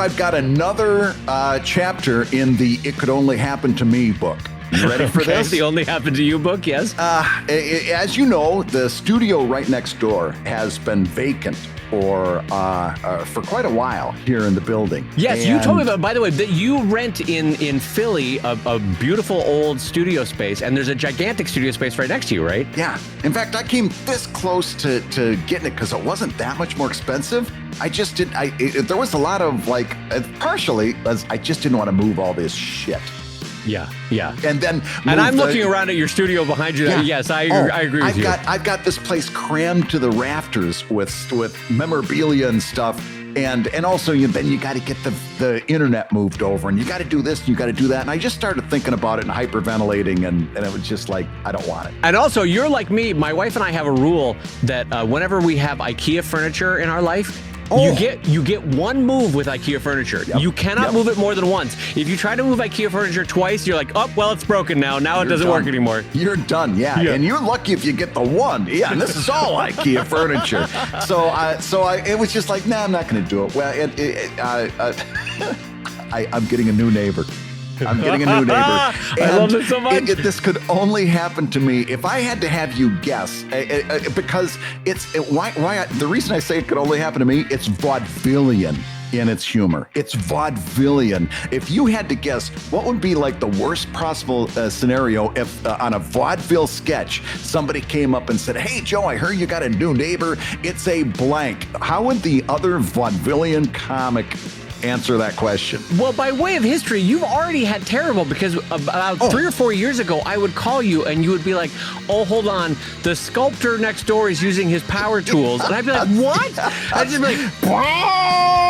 I've got another chapter in the It Could Only Happen to Me book. You ready for this? The Only Happened to You book, yes. As you know, the studio right next door has been vacant for quite a while here in the building. Yes, you told me about, by the way, that you rent in Philly a beautiful old studio space, and there's a gigantic studio space right next to you, right? Yeah. In fact, I came this close to getting it because it wasn't that much more expensive. I just didn't, there was a lot of partially, I just didn't want to move all this shit. Yeah. And I'm looking around at your studio behind you. Yeah. Yes, I agree with you. I've got this place crammed to the rafters with memorabilia and stuff. And also then you got to get the internet moved over, and you got to do this and you got to do that. And I just started thinking about it and hyperventilating, and it was just like, I don't want it. And also, you're like me. My wife and I have a rule that whenever we have IKEA furniture in our life, you get one move with IKEA furniture. Yep. You cannot move it more than once. If you try to move IKEA furniture twice, you're like, oh, well, it's broken now. Now it doesn't work anymore. You're done, yeah. And you're lucky if you get the one. Yeah, and this is all IKEA furniture. So it was just like, nah, I'm not going to do it. Well, I'm getting a new neighbor. I love it so much. This could only happen to me if I had to have you guess, because the reason I say it could only happen to me, it's vaudevillian in its humor. It's vaudevillian. If you had to guess, what would be like the worst possible scenario if on a vaudeville sketch, somebody came up and said, hey, Joe, I heard you got a new neighbor. It's a blank. How would the other vaudevillian comic answer that question? Well, by way of history, you've already had terrible, because about 3 or 4 years ago, I would call you and you would be like, oh, hold on, the sculptor next door is using his power tools. And I'd be like, what? I'd just be like,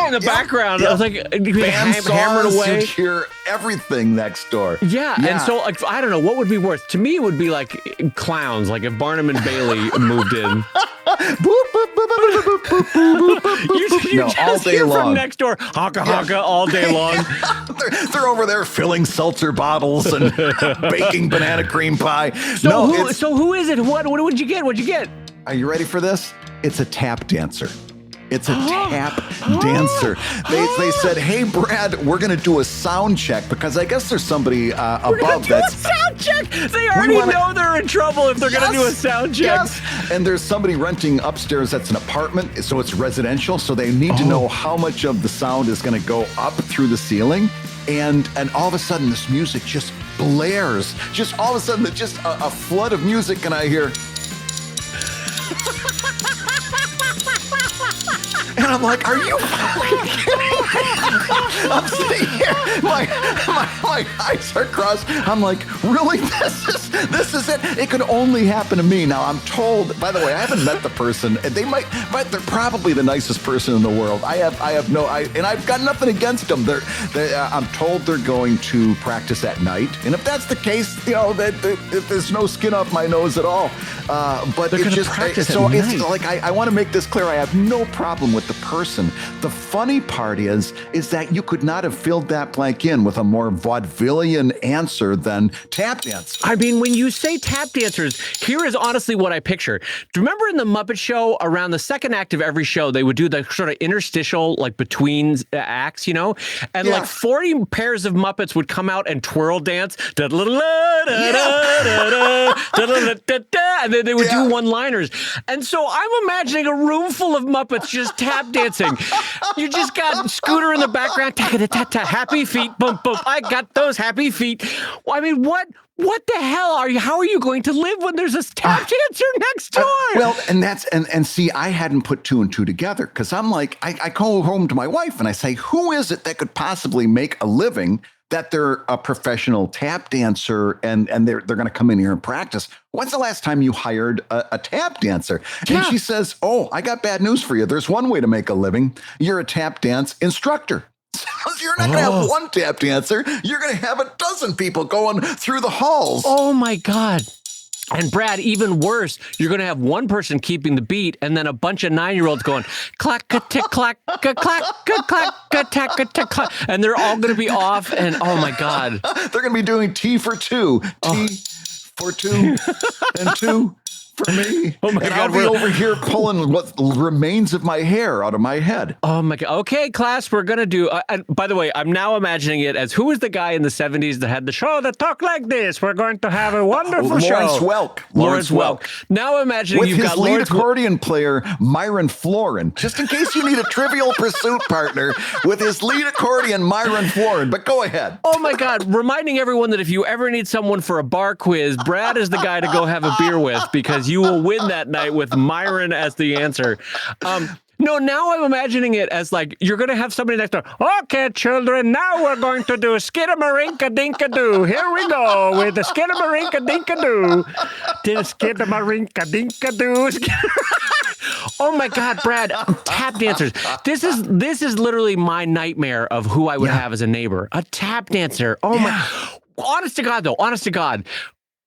in the background. I was like, hammering away. You'd hear everything next door. Yeah. And so, like, I don't know, what would be worse? To me, it would be like clowns, like if Barnum and Bailey moved in. You just all day hear long from next door, honka all day long. They're over there filling seltzer bottles and baking banana cream pie. So who is it? What would you get? What'd you get? Are you ready for this? It's a tap dancer. It's a tap dancer. They said, hey, Brad, we're going to do a sound check, because I guess there's somebody above that's... sound check? They already know they're in trouble if they're going to do a sound check. Yes, and there's somebody renting upstairs that's an apartment, so it's residential, so they need to know how much of the sound is going to go up through the ceiling. And all of a sudden, this music just blares. Just all of a sudden, just a flood of music, and I hear... And I'm like, are you fucking kidding me? I'm sitting here, my eyes are crossed. I'm like, really? This is it? It could only happen to me. Now, I'm told, by the way, I haven't met the person. But they're probably the nicest person in the world. And I've got nothing against them. I'm told they're going to practice at night. And if that's the case, there's no skin off my nose at all. But they're it's just, it's like, I want to make this clear. I have no problem with the person. The funny part is that you could not have filled that blank in with a more vaudevillian answer than tap dance. I mean, when you say tap dancers, here is honestly what I picture. Do you remember in the Muppet Show, around the second act of every show, they would do the sort of interstitial, like between acts, and like 40 pairs of Muppets would come out and twirl dance, and then they would do one-liners. And so I'm imagining a room full of Muppets just tap dancing. You just got Scooter in the background, happy feet, boom, boom. I got those happy feet. Well, I mean, what the hell are you? How are you going to live when there's this tap dancer next door? Well, and see, I hadn't put two and two together, because I'm like, I go home to my wife and I say, who is it that could possibly make a living that they're a professional tap dancer and they're going to come in here and practice? When's the last time you hired a tap dancer? And she says, oh, I got bad news for you. There's one way to make a living. You're a tap dance instructor. So you're not going to have one tap dancer. You're going to have a dozen people going through the halls. Oh, my God. And Brad, even worse, you're going to have one person keeping the beat and then a bunch of 9-year-olds going clack, tick, clack, clack, clack, clack, tack, tick, clack. And they're all going to be off. And oh, my God. They're going to be doing T for two. T for two and two for me. Oh my and God, I'll be over here pulling what remains of my hair out of my head. Oh my God. Okay, class, we're going to do, and by the way, I'm now imagining it as who was the guy in the 70s that had the show that talked like this? We're going to have a wonderful show. Lawrence Welk. Now imagining with you've his got lead Lawrence accordion player, Myron Florin. Just in case you need a Trivial Pursuit partner with his lead accordion, Myron Florin. But go ahead. Oh my God. Reminding everyone that if you ever need someone for a bar quiz, Brad is the guy to go have a beer with because you will win that night with Myron as the answer. No, now I'm imagining it as like you're going to have somebody next door. Okay, children, now we're going to do skidamarinka-dinka-doo. Here we go with the skidamarinka-dinka-doo. Skidamarinka-dinka-doo. Oh my God, Brad, tap dancers. This is literally my nightmare of who I would have as a neighbor. A tap dancer. Oh my. Honest to God, though, honest to God.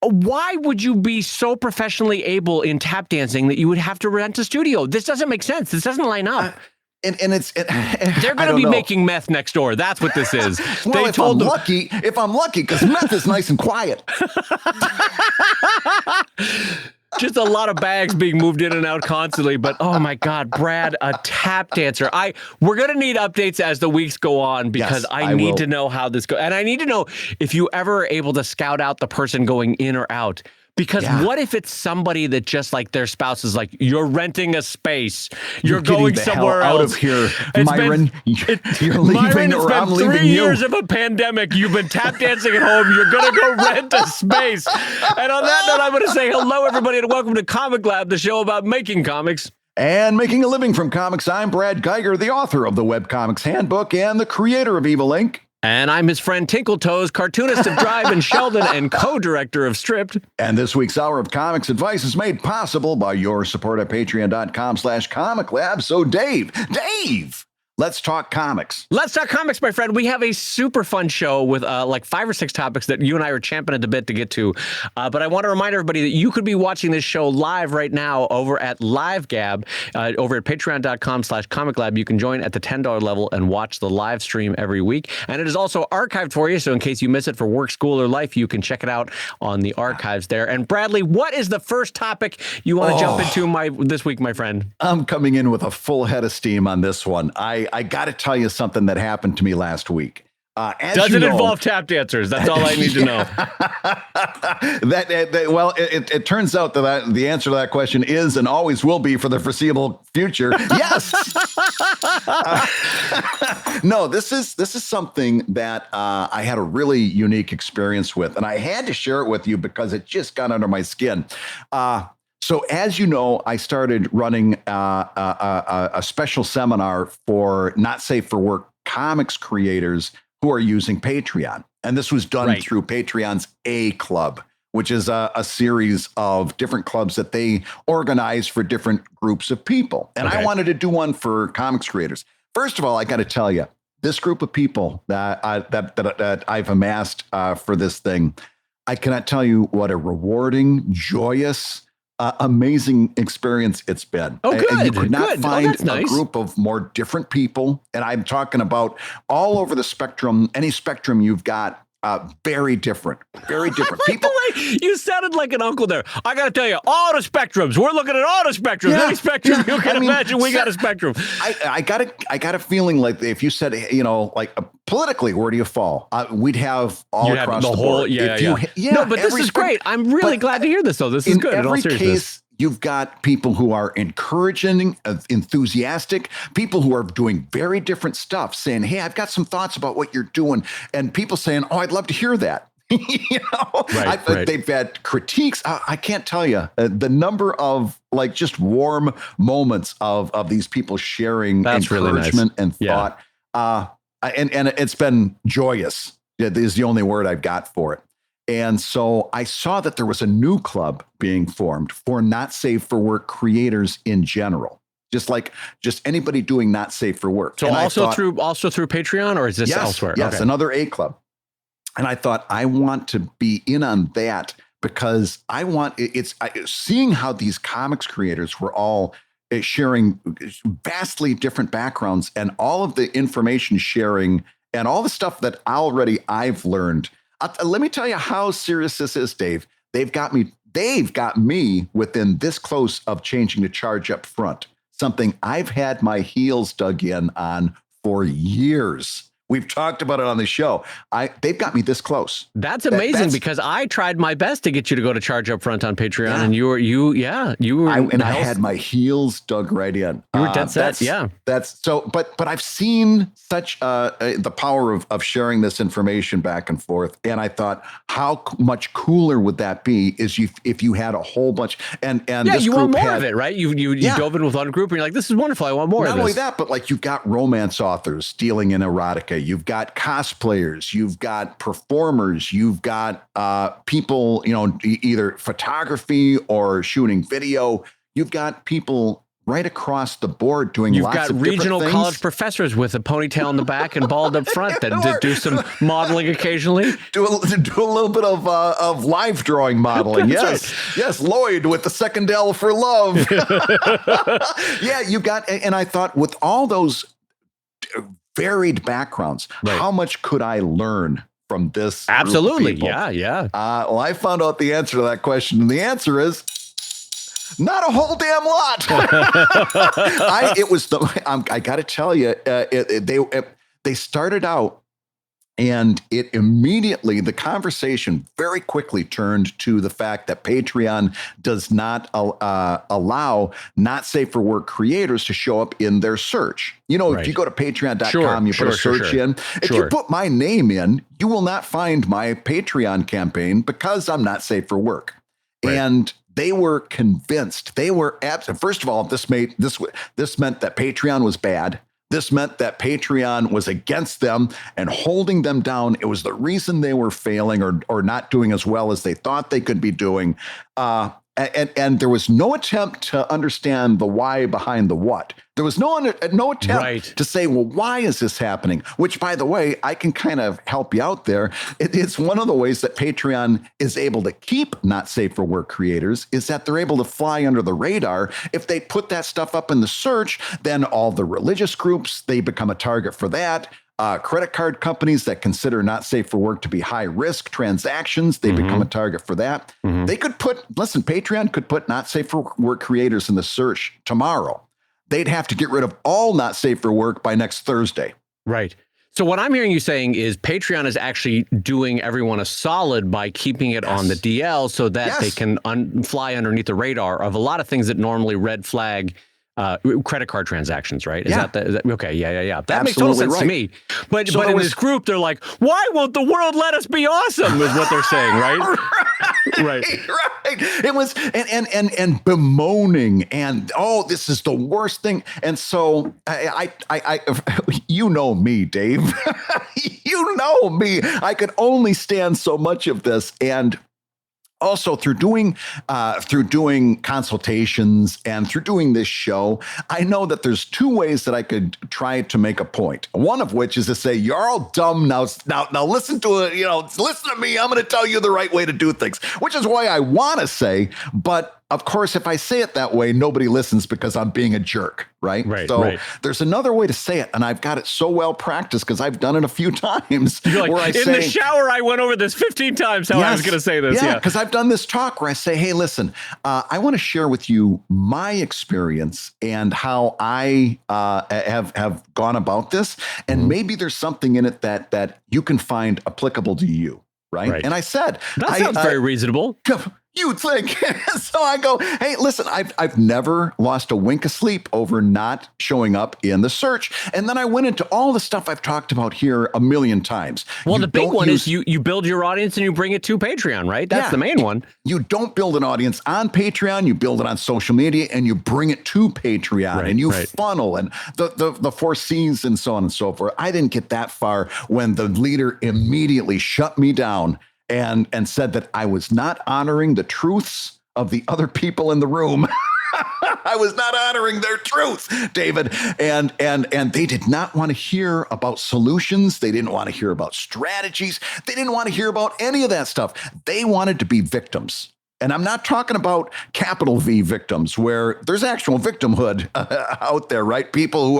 Why would you be so professionally able in tap dancing that you would have to rent a studio? This doesn't make sense. This doesn't line up. And they're going to be making meth next door. That's what this is. Well, if I'm lucky, because meth is nice and quiet. Just a lot of bags being moved in and out constantly. But oh my God, Brad, a tap dancer. We're going to need updates as the weeks go on because I need to know how this goes. And I need to know if you ever are able to scout out the person going in or out. Because what if it's somebody that just like their spouse is like, you're renting a space. You're going somewhere else. Out of here, Myron. You're leaving Myron, or I'm it's been 3 leaving you. years of a pandemic. You've been tap dancing at home. You're going to go rent a space. And on that note, I'm going to say hello, everybody, and welcome to ComicLab, the show about making comics. And making a living from comics, I'm Brad Guigar, the author of the Webcomics Handbook and the creator of Evil Inc. And I'm his friend Tinkletoes, cartoonist of Drive and Sheldon and co-director of Stripped. And this week's Hour of Comics Advice is made possible by your support at patreon.com/ComicLab. So Dave, let's talk comics. Let's talk comics, my friend. We have a super fun show with like 5 or 6 topics that you and I are champing at the bit to get to. But I want to remind everybody that you could be watching this show live right now over at LiveGab, over at patreon.com/ComicLab. You can join at the $10 level and watch the live stream every week. And it is also archived for you. So in case you miss it for work, school, or life, you can check it out on the archives there. And Bradley, what is the first topic you want to jump into this week, my friend? I'm coming in with a full head of steam on this one. I got to tell you something that happened to me last week. Does it involve tap dancers? That's all I need to know. It turns out that the answer to that question is and always will be for the foreseeable future. Yes. No, this is something that I had a really unique experience with, and I had to share it with you because it just got under my skin. So as you know, I started running a special seminar for Not Safe for Work comics creators who are using Patreon. And this was done through Patreon's A Club, which is a series of different clubs that they organize for different groups of people. And I wanted to do one for comics creators. First of all, I got to tell you, this group of people that I've amassed for this thing, I cannot tell you what a rewarding, joyous, amazing experience it's been. Oh, good. And you could not find nice. A group of more different people. And I'm talking about all over the spectrum, any spectrum you've got. Very different. People, the way you sounded like an uncle there. I got to tell you, all the spectrums. We're looking at all the spectrums. Any spectrum you can imagine, we got a spectrum. I got a feeling like if you said, politically, where do you fall? We'd have all across the board. No, but this is great. I'm really glad to hear this, though. This is good. In every case, you've got people who are encouraging, enthusiastic, people who are doing very different stuff, saying, hey, I've got some thoughts about what you're doing. And people saying, oh, I'd love to hear that. They've had critiques. I can't tell you the number of just warm moments of these people sharing encouragement and thought. And it's been joyous. That is the only word I've got for it. And so I saw that there was a new club being formed for Not Safe for Work creators in general, just anybody doing Not Safe for Work. So through Patreon, or is this elsewhere? Yes, another A club. And I thought I want to be in on that because I want seeing how these comics creators were all sharing vastly different backgrounds and all of the information sharing and all the stuff that I've learned. Let me tell you how serious this is, Dave. They've got me they've got me within this close of changing to charge up front, something I've had my heels dug in on for years. We've talked about it on the show. They've got me this close. That's amazing because I tried my best to get you to go to Charge Up Front on Patreon, and you were. I had my heels dug right in. You were dead set. That's so. But I've seen such the power of sharing this information back and forth, and I thought, how much cooler would that be? If you had a whole bunch and this you group want more of it, right? You dove in with one group, and you're like, this is wonderful. I want more. Not of this. only that, but like you've got romance authors dealing in erotica. You've got cosplayers, you've got performers, you've got people, either photography or shooting video. You've got people right across the board doing lots of different things. You've got regional college professors with a ponytail in the back and bald up front that do some modeling occasionally. Do a little bit of live drawing modeling. Yes. Right. Yes. Lloyd with the second L for love. Yeah, you've got, and I thought with all those varied backgrounds, how much could I learn from this? Absolutely. Yeah. Well, I found out the answer to that question, and the answer is not a whole damn lot. I got to tell you, they started out, and it immediately, the conversation very quickly turned to the fact that Patreon does not allow not safe for work creators to show up in their search. If you go to patreon.com, you put a search in. If you put my name in, you will not find my Patreon campaign because I'm not safe for work. Right. And they were convinced. They were first of all, this meant that Patreon was bad. This meant that Patreon was against them and holding them down. It was the reason they were failing or not doing as well as they thought they could be doing. And there was no attempt to understand the why behind the what. There was no attempt to say, well, why is this happening? Which, by the way, I can kind of help you out there. It's one of the ways that Patreon is able to keep not safe for work creators is that they're able to fly under the radar. If they put that stuff up in the search, then all the religious groups, they become a target for that. Credit card companies that consider not safe for work to be high risk transactions, they become a target for that. They could Patreon could put not safe for work creators in the search tomorrow. They'd have to get rid of all not safe for work by next Thursday. Right. So what I'm hearing you saying is Patreon is actually doing everyone a solid by keeping it on the DL so that they can fly underneath the radar of a lot of things that normally red flag credit card transactions, right? Is that okay? Yeah. That makes total sense to me. But in this group, they're like, why won't the world let us be awesome? Is what they're saying, right? Right. It was and bemoaning and this is the worst thing. And so I you know me, Dave. You know me. I could only stand so much of this. And also through doing consultations and through doing this show, I know that there's two ways that I could try to make a point. One of which is to say, you're all dumb now listen to it, listen to me. I'm going to tell you the right way to do things, which is why I want to say, but of course, if I say it that way, nobody listens because I'm being a jerk, right? There's another way to say it, and I've got it so well practiced because I've done it a few times. You're like, the shower, I went over this 15 times how I was going to say this. Yeah, because I've done this talk where I say, hey, listen, I want to share with you my experience and how I have gone about this, and maybe there's something in it that you can find applicable to you, right? And I said, that sounds very reasonable. You think. So I go, hey, listen, I've never lost a wink of sleep over not showing up in the search. And then I went into all the stuff I've talked about here a million times. Well, the big one is you build your audience and you bring it to Patreon, right? That's the main one. You don't build an audience on Patreon. You build it on social media and you bring it to Patreon and you funnel and the 4 C's and so on and so forth. I didn't get that far when the leader immediately shut me down and said that I was not honoring the truths of the other people in the room. I was not honoring their truth, David. And they did not want to hear about solutions. They didn't want to hear about strategies. They didn't want to hear about any of that stuff. They wanted to be victims. And I'm not talking about capital V victims where there's actual victimhood out there, right? People who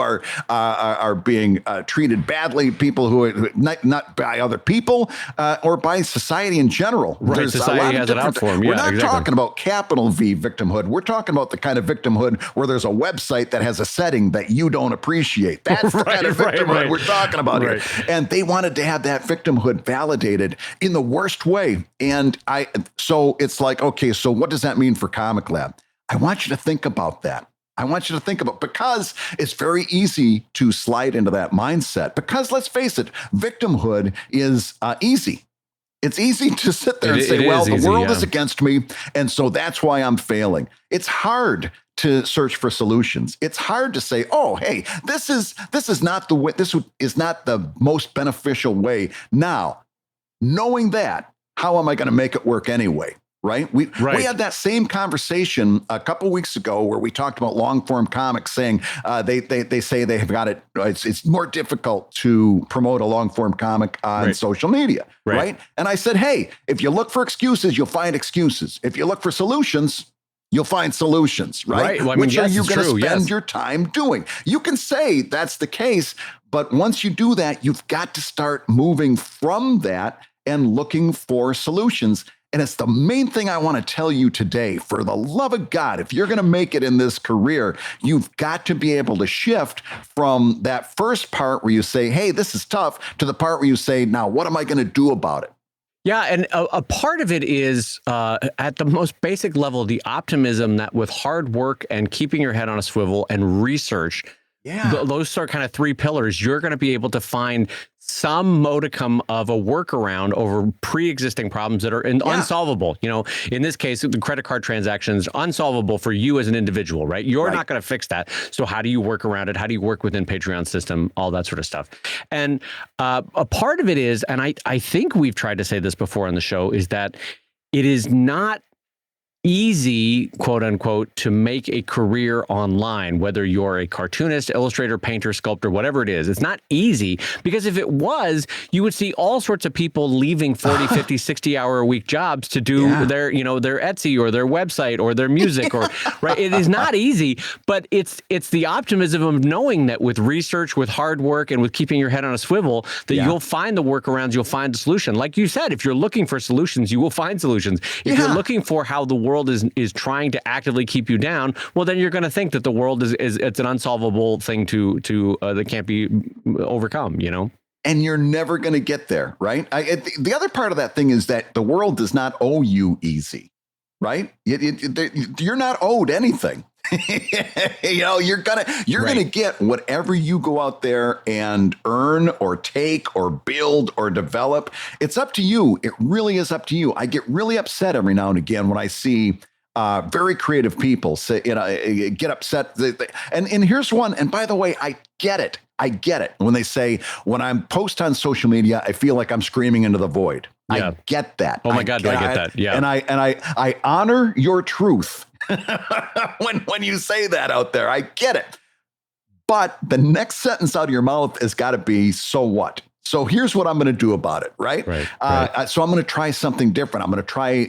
are being treated badly, people who are not by other people or by society in general. Right, There's society has it out for them. We're not talking about capital V victimhood. We're talking about the kind of victimhood where there's a website that has a setting that you don't appreciate. That's the kind of victimhood we're talking about here. And they wanted to have that victimhood validated in the worst way. And so it's like, okay, so what does that mean for ComicLab? I want you to think about that. I want you to think about, because it's very easy to slide into that mindset. Because let's face it, victimhood is easy. It's easy to sit there and say, well, the world is against me, and so that's why I'm failing. It's hard to search for solutions. It's hard to say, oh, hey, this is not the way, this is not the most beneficial way. Now, knowing that, how am I going to make it work anyway? Right? We had that same conversation a couple weeks ago where we talked about long form comics, saying they say they have got it. It's more difficult to promote a long form comic on social media, right? And I said, hey, if you look for excuses, you'll find excuses. If you look for solutions, you'll find solutions, right? Well, I mean, which are you going to spend your time doing? You can say that's the case, but once you do that, you've got to start moving from that and looking for solutions. And it's the main thing I want to tell you today. For the love of God, if you're going to make it in this career, you've got to be able to shift from that first part where you say, hey, this is tough, to the part where you say, now, what am I going to do about it? Yeah, and a part of it is, at the most basic level, the optimism that with hard work and keeping your head on a swivel and research, those are kind of three pillars, you're going to be able to find some modicum of a workaround over pre-existing problems that are unsolvable. You know, in this case, the credit card transactions, unsolvable for you as an individual, right? You're not going to fix that. So how do you work around it? How do you work within Patreon system? All that sort of stuff. And a part of it is, and I think we've tried to say this before on the show, is that it is not easy, quote unquote, to make a career online, whether you're a cartoonist, illustrator, painter, sculptor, whatever it is. It's not easy, because if it was, you would see all sorts of people leaving 40, 50, 60 hour a week jobs to do their, you know, their Etsy or their website or their music or right. It is not easy, but it's the optimism of knowing that with research, with hard work, and with keeping your head on a swivel, that you'll find the workarounds, you'll find the solution. Like you said, if you're looking for solutions, you will find solutions. If you're looking for how the world is trying to actively keep you down, well, then you're going to think that the world is it's an unsolvable thing to that can't be overcome, you know? And you're never going to get there, right? The other part of that thing is that the world does not owe you easy, right? You're not owed anything. You know, you're gonna get whatever you go out there and earn or take or build or develop. It's up to you. It really is up to you. I get really upset every now and again when I see very creative people say, you know, get upset. And here's one. And by the way, I get it. When they say, when I'm post on social media, I feel like I'm screaming into the void. Yeah. I get that. Oh my God, do I get that? Yeah. And I honor your truth when you say that out there. I get it. But the next sentence out of your mouth has got to be, so what? So here's what I'm going to do about it, right? So I'm going to try something different. I'm going to try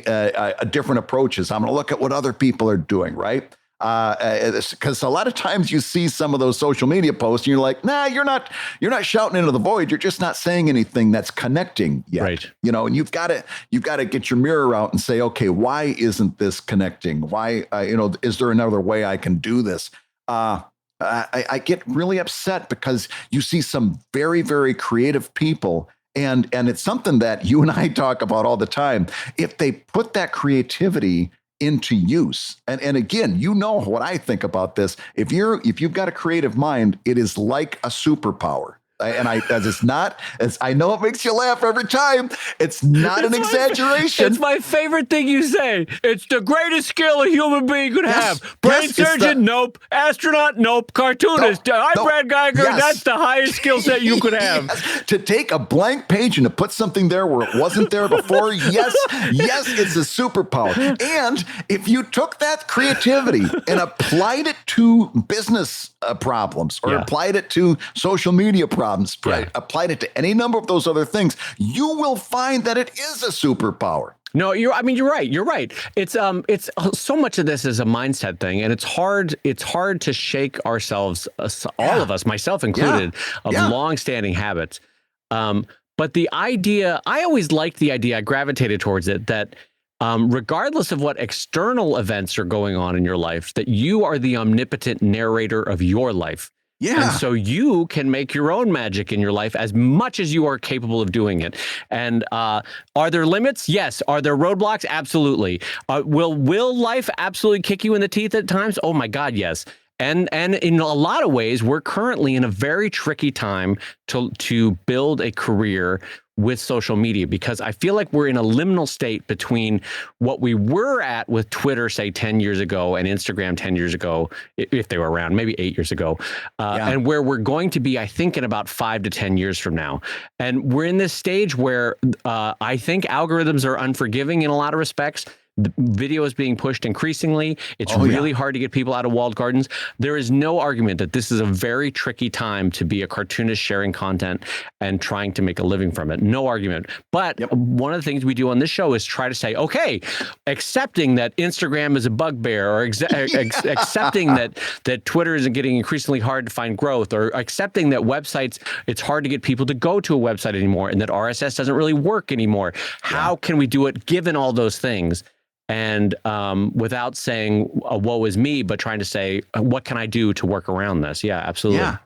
different approaches. I'm going to look at what other people are doing, right? Because a lot of times you see some of those social media posts and you're like, nah, you're not shouting into the void. You're just not saying anything that's connecting yet. Right. You know, and you've got to get your mirror out and say, okay, why isn't this connecting? Why, is there another way I can do this? I get really upset because you see some very, very creative people, and it's something that you and I talk about all the time. If they put that creativity into use, and again, you know what I think about this. If you've got a creative mind, it is like a superpower. And I know it makes you laugh every time. It's not an exaggeration. It's my favorite thing you say. It's the greatest skill a human being could have. Brain surgeon, nope. Astronaut, nope. Cartoonist, I'm Brad Guigar. Yes. That's the highest skill set you could have. Yes. To take a blank page and to put something there where it wasn't there before, yes, it's a superpower. And if you took that creativity and applied it to business problems, or applied it to social media problems, applied it to any number of those other things, you will find that it is a superpower. No, I mean, you're right. You're right. It's so much of this is a mindset thing, and it's hard to shake ourselves, all of us, myself included, of long-standing habits. But the idea, I always liked the idea, I gravitated towards it, that regardless of what external events are going on in your life, that you are the omnipotent narrator of your life. Yeah. And so you can make your own magic in your life as much as you are capable of doing it. And are there limits? Yes. Are there roadblocks? Absolutely. Will life absolutely kick you in the teeth at times? Oh my God, yes. And in a lot of ways, we're currently in a very tricky time to build a career with social media, because I feel like we're in a liminal state between what we were at with Twitter, say 10 years ago, and Instagram 10 years ago, if they were around, maybe 8 years ago, and where we're going to be, I think, in about 5 to 10 years from now. And we're in this stage where I think algorithms are unforgiving in a lot of respects. The video is being pushed increasingly. It's really hard to get people out of walled gardens. There is no argument that this is a very tricky time to be a cartoonist sharing content and trying to make a living from it. No argument. But one of the things we do on this show is try to say, okay, accepting that Instagram is a bugbear, or accepting that Twitter is getting increasingly hard to find growth, or accepting that websites, it's hard to get people to go to a website anymore, and that RSS doesn't really work anymore. How can we do it given all those things? And without saying woe is me, but trying to say, what can I do to work around this? Yeah, absolutely. Yeah.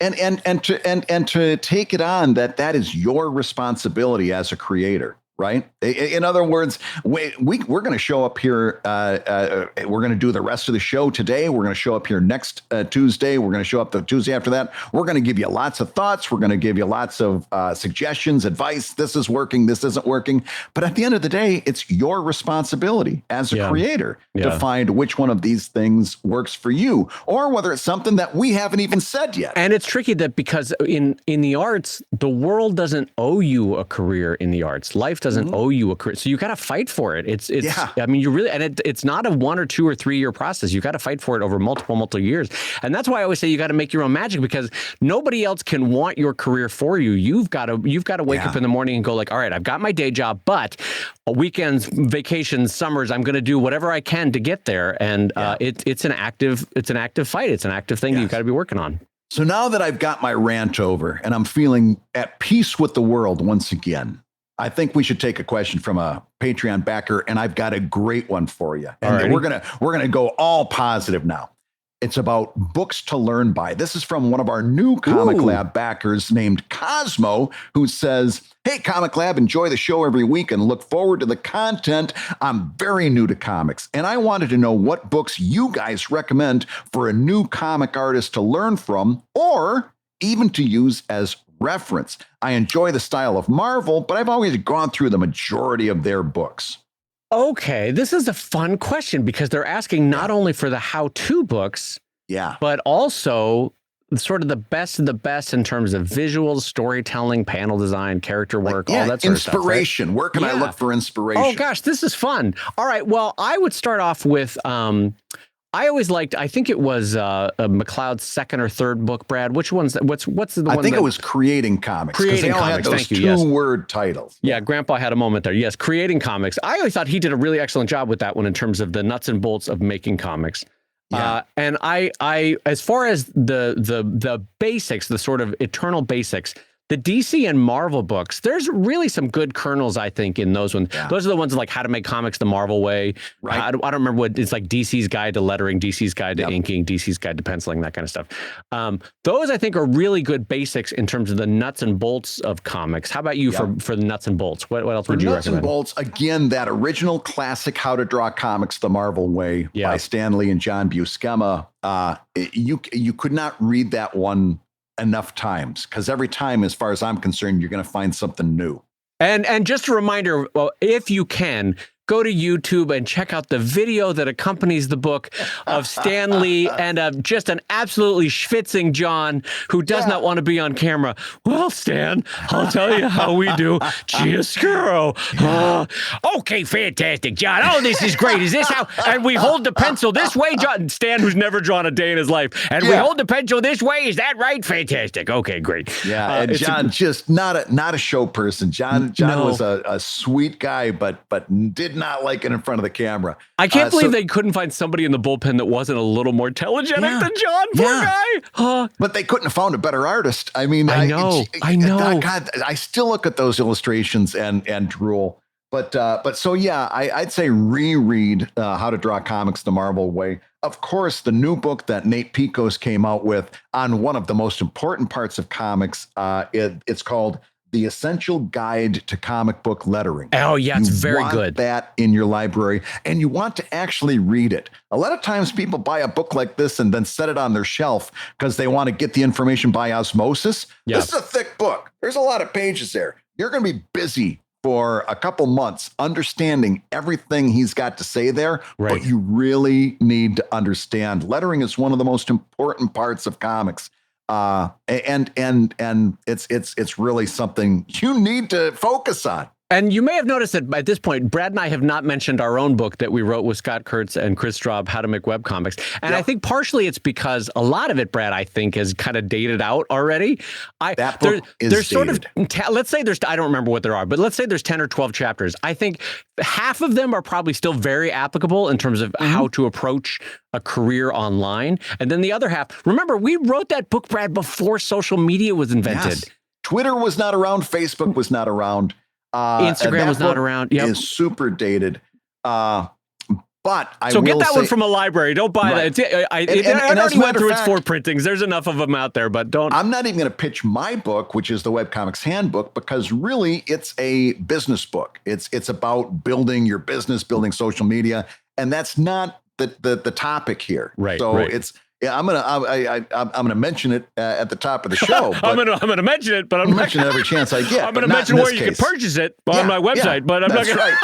And to take it on that is your responsibility as a creator, right? In other words, we're going to show up here. We're going to do the rest of the show today. We're going to show up here next Tuesday. We're going to show up the Tuesday after that. We're going to give you lots of thoughts. We're going to give you lots of suggestions, advice. This is working. This isn't working. But at the end of the day, it's your responsibility as a creator to find which one of these things works for you, or whether it's something that we haven't even said yet. And it's tricky that because in the arts, the world doesn't owe you a career in the arts. Life doesn't owe you a career. So you got to fight for it. It's I mean, you really, and it's not a 1 or 2 or 3 year process. You got to fight for it over multiple years. And that's why I always say you got to make your own magic, because nobody else can want your career for you. You've got to wake up in the morning and go like, all right, I've got my day job, but weekends, vacations, summers, I'm going to do whatever I can to get there. And it's an active fight. It's an active thing that you've got to be working on. So now that I've got my rant over and I'm feeling at peace with the world once again, I think we should take a question from a Patreon backer, and I've got a great one for you. And we're gonna go all positive now. It's about books to learn by. This is from one of our new ComicLab backers named Cosmo, who says, "Hey, ComicLab, enjoy the show every week and look forward to the content. I'm very new to comics, and I wanted to know what books you guys recommend for a new comic artist to learn from, or even to use as reference. I enjoy the style of Marvel, but I've always gone through the majority of their books." Okay, this is a fun question, because they're asking not only for the how-to books, but also sort of the best of the best in terms of visuals, storytelling, panel design, character work, all that sort of stuff. Inspiration. Where can I look for inspiration? Oh gosh, this is fun. All right, well, I would start off with I always liked, I think it was McLeod's second or third book, Brad. Which one's, what's the one? I think it was Creating Comics. Creating Comics, thank you. Two-word titles. Yeah, Grandpa had a moment there. Yes, Creating Comics. I always thought he did a really excellent job with that one in terms of the nuts and bolts of making comics. And I, as far as the basics, the sort of eternal basics, the DC and Marvel books, there's really some good kernels, I think, in those ones. Those are the ones like How to Make Comics the Marvel Way. Right. I don't remember what it's like. DC's Guide to Lettering, DC's Guide to Inking, DC's Guide to Penciling, that kind of stuff. Those, I think, are really good basics in terms of the nuts and bolts of comics. How about you for the nuts and bolts? What else would you recommend? Nuts and bolts, again, that original classic How to Draw Comics the Marvel Way by Stan Lee and John Buscema. You could not read that one enough times, because every time, as far as I'm concerned, you're going to find something new. And just a reminder, well, if you can, go to YouTube and check out the video that accompanies the book of Stan Lee and just an absolutely schwitzing John who does not want to be on camera. Well, Stan, I'll tell you how we do. Chiaroscuro. Okay, fantastic, John. Oh, this is great. Is this how? And we hold the pencil this way, John. Stan, who's never drawn a day in his life. And we hold the pencil this way. Is that right? Fantastic. Okay, great. Yeah, and John, just not a show person. John was a sweet guy, but did not like it in front of the camera. I can't believe they couldn't find somebody in the bullpen that wasn't a little more telegenic than John. Poor guy. But they couldn't have found a better artist. I mean, I know. God, I still look at those illustrations and drool. But so yeah, I'd say reread How to Draw Comics the Marvel Way. Of course, the new book that Nate Picos came out with on one of the most important parts of comics. It's called The Essential Guide to Comic Book Lettering. Oh yeah, it's very good. That in your library, and you want to actually read it. A lot of times, people buy a book like this and then set it on their shelf because they want to get the information by osmosis. Yeah. This is a thick book. There's a lot of pages there. You're going to be busy for a couple months understanding everything he's got to say there, but you really need to understand. Lettering is one of the most important parts of comics. And it's really something you need to focus on. And you may have noticed that at this point, Brad and I have not mentioned our own book that we wrote with Scott Kurtz and Chris Straub, How to Make Webcomics. And I think partially it's because a lot of it, Brad, I think, is kind of dated out already. That book is there's dated. Sort of, let's say there's, I don't remember what there are, but let's say there's 10 or 12 chapters. I think half of them are probably still very applicable in terms of how to approach a career online. And then the other half, remember, we wrote that book, Brad, before social media was invented. Yes. Twitter was not around. Facebook was not around. Instagram was not around. Yep. Is super dated. But I so will get that say, one from a library. Don't buy that. I already went through its 4 printings. There's enough of them out there, but don't. I'm not even going to pitch my book, which is the Webcomics Handbook, because really it's a business book. It's about building your business, building social media, and that's not the topic here. Right. So it's. Yeah, I'm gonna mention it at the top of the show. I'm gonna mention it, but I'm mention it every chance I get. I'm gonna mention where you can purchase it on my website, but I'm not gonna. Right.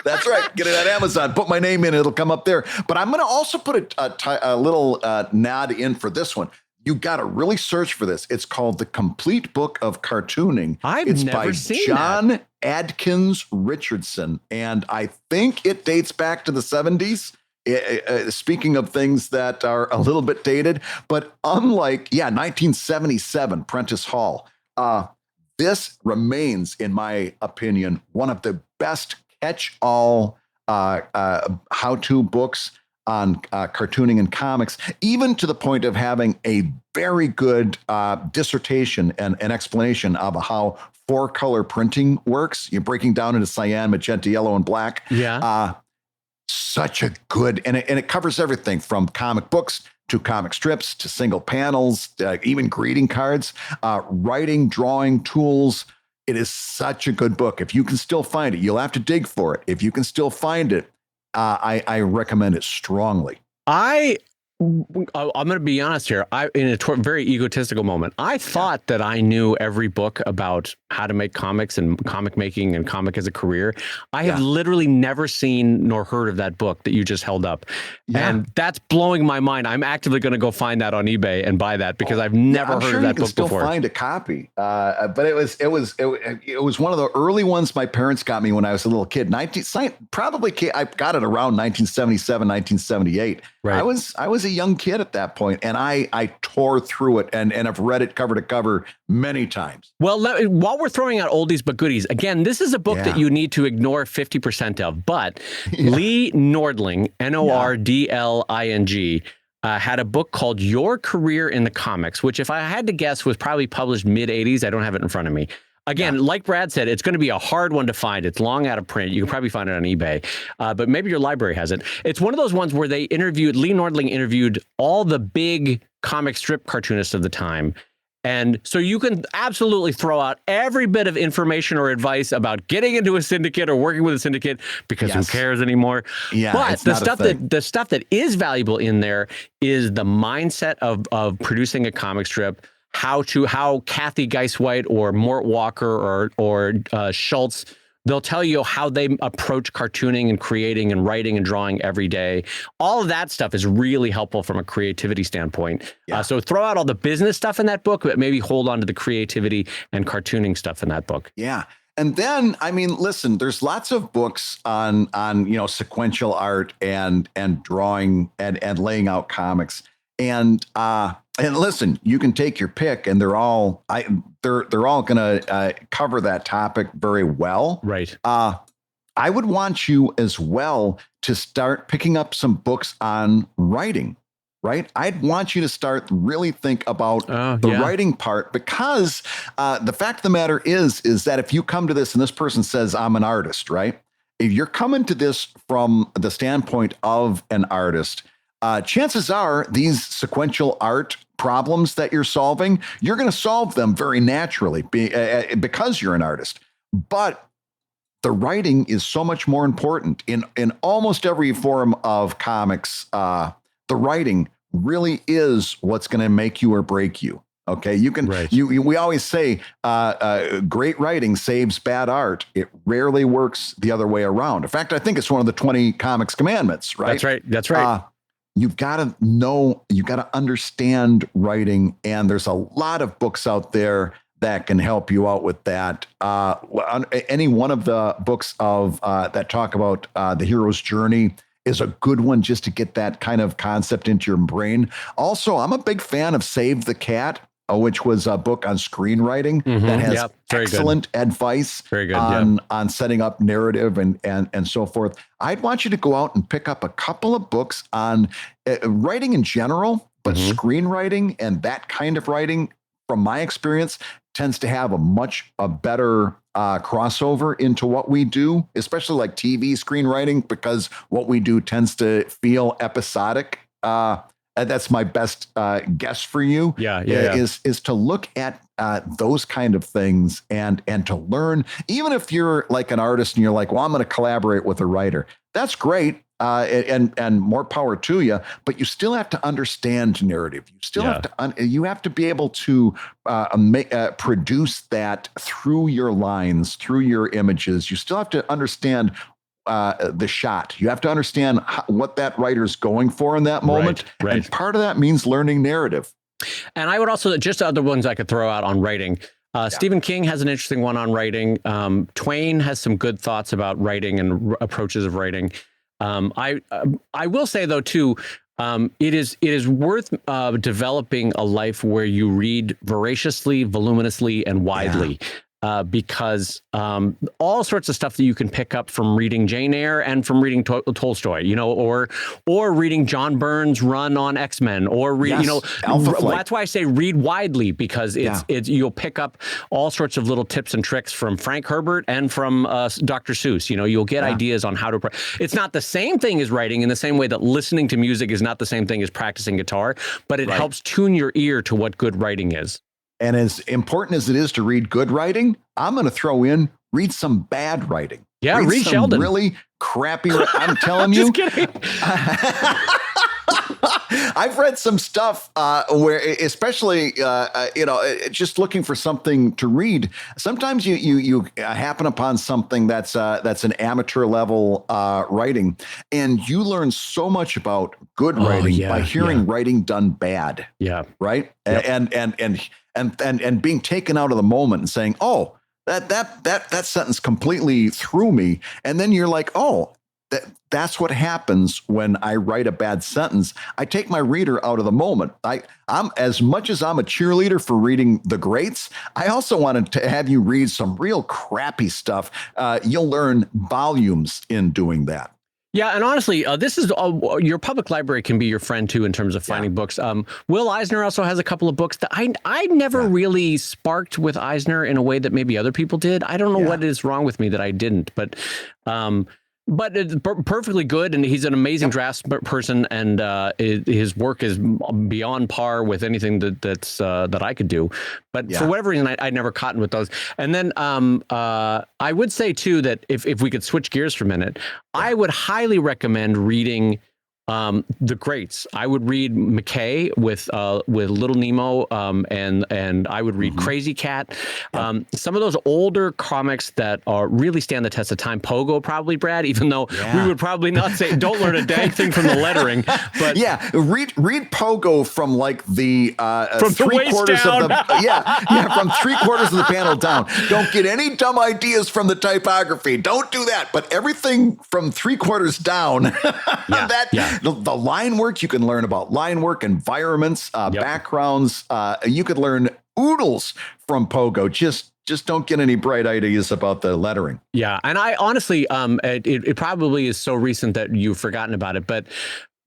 That's right. Get it on Amazon. Put my name in; it'll come up there. But I'm gonna also put a little nod in for this one. You got to really search for this. It's called The Complete Book of Cartooning. It's never seen by John Adkins Richardson, and I think it dates back to the 70s. Speaking of things that are a little bit dated, but unlike, 1977, Prentice Hall, this remains, in my opinion, one of the best catch-all how-to books on cartooning and comics, even to the point of having a very good dissertation and an explanation of how 4-color printing works. You're breaking down into cyan, magenta, yellow, and black. Yeah. Such a good, and it covers everything from comic books to comic strips to single panels, even greeting cards, writing, drawing tools. It is such a good book. If you can still find it, you'll have to dig for it. If you can still find it, I recommend it strongly. I'm going to be honest here. In a very egotistical moment, I thought that I knew every book about how to make comics and comic making and comic as a career. I have literally never seen nor heard of that book that you just held up. And that's blowing my mind. I'm actively going to go find that on eBay and buy that because I've never heard of that book before. Still find a copy. But it was one of the early ones my parents got me when I was a little kid. I got it around 1977, 1978. Right. I was a young kid at that point, and I tore through it and I've read it cover to cover many times. Well, while we're throwing out oldies but goodies, again, this is a book that you need to ignore 50% of, but Lee Nordling, Nordling, had a book called Your Career in the Comics, which if I had to guess was probably published mid-'80s. I don't have it in front of me. Again, like Brad said, it's going to be a hard one to find. It's long out of print. You can probably find it on eBay, but maybe your library has it. It's one of those ones where Lee Nordling interviewed all the big comic strip cartoonists of the time. And so you can absolutely throw out every bit of information or advice about getting into a syndicate or working with a syndicate because who cares anymore? Yeah, but the stuff that is valuable in there is the mindset of producing a comic strip. How Kathy Geiswhite or Mort Walker or Schultz, They'll tell you how they approach cartooning and creating and writing and drawing every day. All of that stuff is really helpful from a creativity standpoint. Yeah. So throw out all the business stuff in that book, but maybe hold on to the creativity and cartooning stuff in that book. Yeah. And then, I mean, listen, there's lots of books on sequential art and drawing and laying out comics. And listen, you can take your pick, and they're all going to cover that topic very well. Right. I would want you as well to start picking up some books on writing. Right. I'd want you to start really think about the writing part, because the fact of the matter is that if you come to this and this person says, I'm an artist, right? If you're coming to this from the standpoint of an artist, chances are these sequential art problems that you're solving, you're going to solve them very naturally because you're an artist. But the writing is so much more important in almost every form of comics. The writing really is what's going to make you or break you. Okay, you can. Right. We always say great writing saves bad art. It rarely works the other way around. In fact, I think it's one of the 20 comics commandments. Right. That's right. You've got to know. You got to understand writing, and there's a lot of books out there that can help you out with that. Any one of the books of that talk about the hero's journey is a good one, just to get that kind of concept into your brain. Also, I'm a big fan of Save the Cat, which was a book on screenwriting that has excellent advice on setting up narrative and so forth. I'd want you to go out and pick up a couple of books on writing in general, but screenwriting and that kind of writing, from my experience, tends to have a better crossover into what we do, especially like TV screenwriting, because what we do tends to feel episodic. That's my best guess for you. Is to look at those kind of things and to learn. Even if you're like an artist and you're like, well, I'm going to collaborate with a writer. That's great. And more power to you, but you still have to understand narrative. You still have to, you have to be able to produce that through your lines, through your images. You still have to understand the shot. You have to understand what that writer's going for in that moment. Right. And part of that means learning narrative. And I would also, just other ones I could throw out on writing. Stephen King has an interesting one on writing. Twain has some good thoughts about writing and approaches of writing. I will say, though, too, it is worth developing a life where you read voraciously, voluminously, and widely. Because all sorts of stuff that you can pick up from reading Jane Eyre and from reading Tolstoy, or reading John Byrne's run on X-Men, or that's why I say read widely, because it's you'll pick up all sorts of little tips and tricks from Frank Herbert and from Dr. Seuss. You'll get ideas on how to. It's not the same thing as writing, in the same way that listening to music is not the same thing as practicing guitar, but it helps tune your ear to what good writing is. And as important as it is to read good writing, I'm going to throw in read some bad writing. Yeah, read some Sheldon. Really crappy. I'm telling you. Just kidding. I've read some stuff where, especially, just looking for something to read. Sometimes you happen upon something that's an amateur level writing, and you learn so much about good writing by hearing writing done bad. Yeah. Right. Yep. And being taken out of the moment and saying, oh, that sentence completely threw me. And then you're like, oh, that's what happens when I write a bad sentence. I take my reader out of the moment. I'm as much as I'm a cheerleader for reading the greats, I also wanted to have you read some real crappy stuff. You'll learn volumes in doing that. Yeah, and honestly, this is your public library can be your friend too in terms of finding books. Will Eisner also has a couple of books that I never really sparked with Eisner in a way that maybe other people did. I don't know what is wrong with me that I didn't, but it's perfectly good, and he's an amazing drafts person, and his work is beyond par with anything that I could do. But for whatever reason, I never caught in with those. And then I would say too that if we could switch gears for a minute, I would highly recommend reading The greats. I would read McKay with Little Nemo, and I would read Crazy Cat. Some of those older comics that really stand the test of time. Pogo, probably, Brad. Even though we would probably not say don't learn a dang thing from the lettering, but read Pogo from like the from the waist down. Of the from 3/4 of the panel down. Don't get any dumb ideas from the typography. Don't do that. But everything from 3/4 down. The line work, you can learn about line work, environments, backgrounds. You could learn oodles from Pogo. Just don't get any bright ideas about the lettering. Yeah, and I honestly, it probably is so recent that you've forgotten about it, but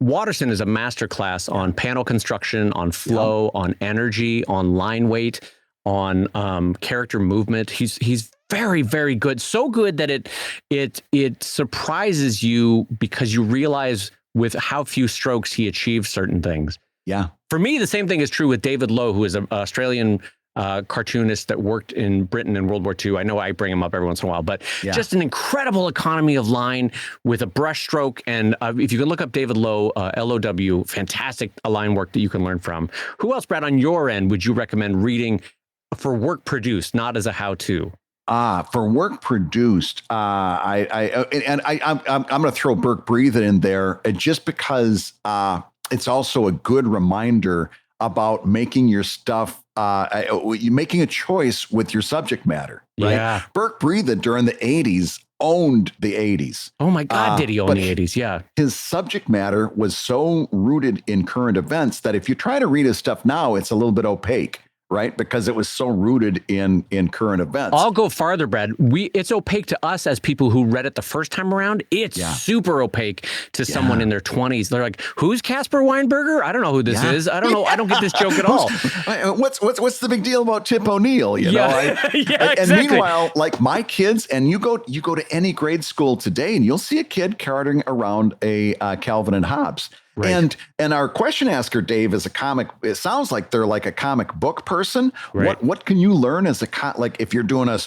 Watterson is a masterclass on panel construction, on flow, on energy, on line weight, on character movement. He's very, very good. So good that it surprises you because you realize with how few strokes he achieves certain things. Yeah. For me, the same thing is true with David Lowe, who is an Australian cartoonist that worked in Britain in World War II. I know I bring him up every once in a while, but just an incredible economy of line with a brush stroke. And if you can look up David Lowe, LOW, fantastic line work that you can learn from. Who else, Brad, on your end, would you recommend reading for work produced, not as a how-to? For work produced, I'm going to throw Burke Breathe in there just because it's also a good reminder about making your stuff, making a choice with your subject matter. Right? Yeah. Burke Breathe during the 80s owned the 80s. Oh my God, did he own the 80s? Yeah. His subject matter was so rooted in current events that if you try to read his stuff now, it's a little bit opaque. Right, because it was so rooted in current events. I'll go farther, Brad. It's opaque to us as people who read it the first time around. It's super opaque to someone in their 20s. They're like, "Who's Casper Weinberger? I don't know who this is. I don't know. I don't get this joke at all." What's the big deal about Tip O'Neill? You know, exactly. And meanwhile, like my kids, and you go to any grade school today, and you'll see a kid carting around a Calvin and Hobbes. Right. And our question asker, Dave, is a comic. It sounds like they're like a comic book person. Right. What can you learn as like if you're doing a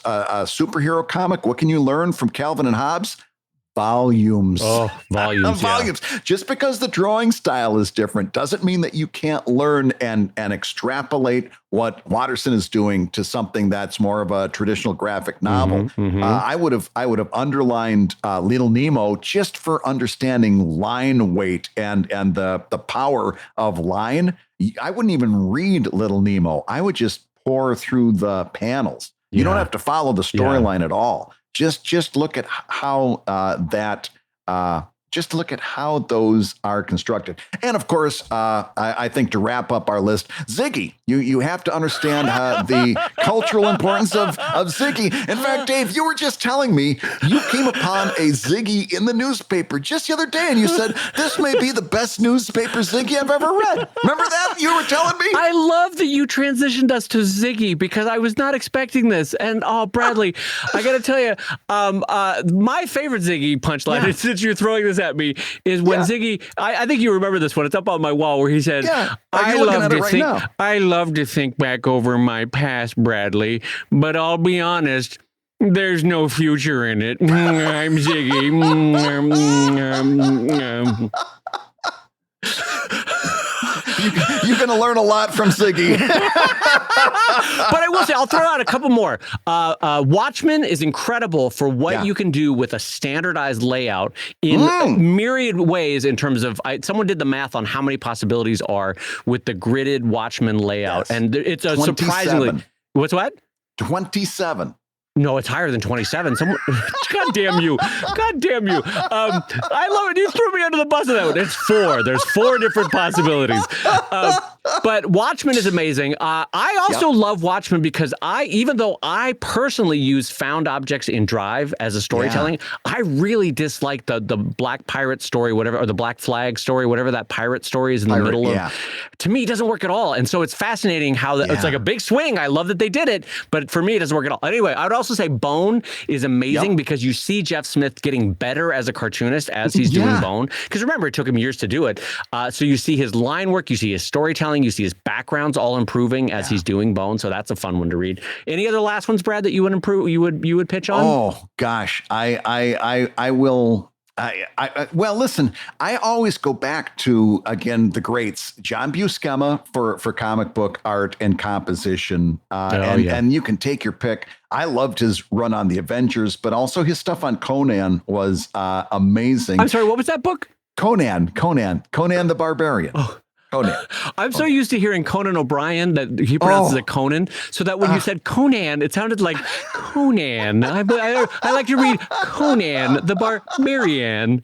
superhero comic? What can you learn from Calvin and Hobbes? Volumes. Oh, volumes. Volumes. Yeah. Just because the drawing style is different doesn't mean that you can't learn and extrapolate what Watterson is doing to something that's more of a traditional graphic novel. I would have underlined Little Nemo just for understanding line weight and the power of line. I wouldn't even read Little Nemo. I would just pour through the panels. You don't have to follow the storyline at all. Just look at how just look at how those are constructed. And of course, I think to wrap up our list, Ziggy. You have to understand the cultural importance of Ziggy. In fact, Dave, you were just telling me you came upon a Ziggy in the newspaper just the other day, and you said, this may be the best newspaper Ziggy I've ever read. Remember that? You were telling me? I love that you transitioned us to Ziggy because I was not expecting this. And Bradley, I got to tell you, my favorite Ziggy punchline, since you're throwing this at me, is when Ziggy, I think you remember this one. It's up on my wall where he said, I love to think back over my past, Bradley, but I'll be honest, there's no future in it. I'm Ziggy. You're going to learn a lot from Ziggy. But I will say, I'll throw out a couple more. Watchmen is incredible for what you can do with a standardized layout in myriad ways in terms of, someone did the math on how many possibilities are with the gridded Watchmen layout. Yes. And it's a surprisingly... What's what? 27. No, it's higher than 27. God damn you. God damn you. I love it. You threw me under the bus of that one. It's 4. There's 4 different possibilities. But Watchmen is amazing. I also love Watchmen because even though I personally use found objects in Drive as a storytelling, I really dislike the Black Pirate story, whatever, or the Black Flag story, whatever that pirate story is in the middle of. To me, it doesn't work at all. And so it's fascinating how it's like a big swing. I love that they did it, but for me, it doesn't work at all. Anyway, I would also say Bone is amazing because you see Jeff Smith getting better as a cartoonist as he's doing Bone. Because remember, it took him years to do it. So you see his line work, you see his storytelling, you see his backgrounds all improving as he's doing Bone. So that's a fun one to read. Any other last ones, Brad, that you would improve? You would pitch on? Oh gosh, I will. Well, listen, I always go back to, again, the greats, John Buscema for comic book art and composition. And you can take your pick. I loved his run on the Avengers, but also his stuff on Conan was amazing. I'm sorry, what was that book? Conan the Barbarian. Oh. Conan. I'm so used to hearing Conan O'Brien that he pronounces it Conan, so that when you said Conan, it sounded like Conan. I like to read Conan the Barbarian.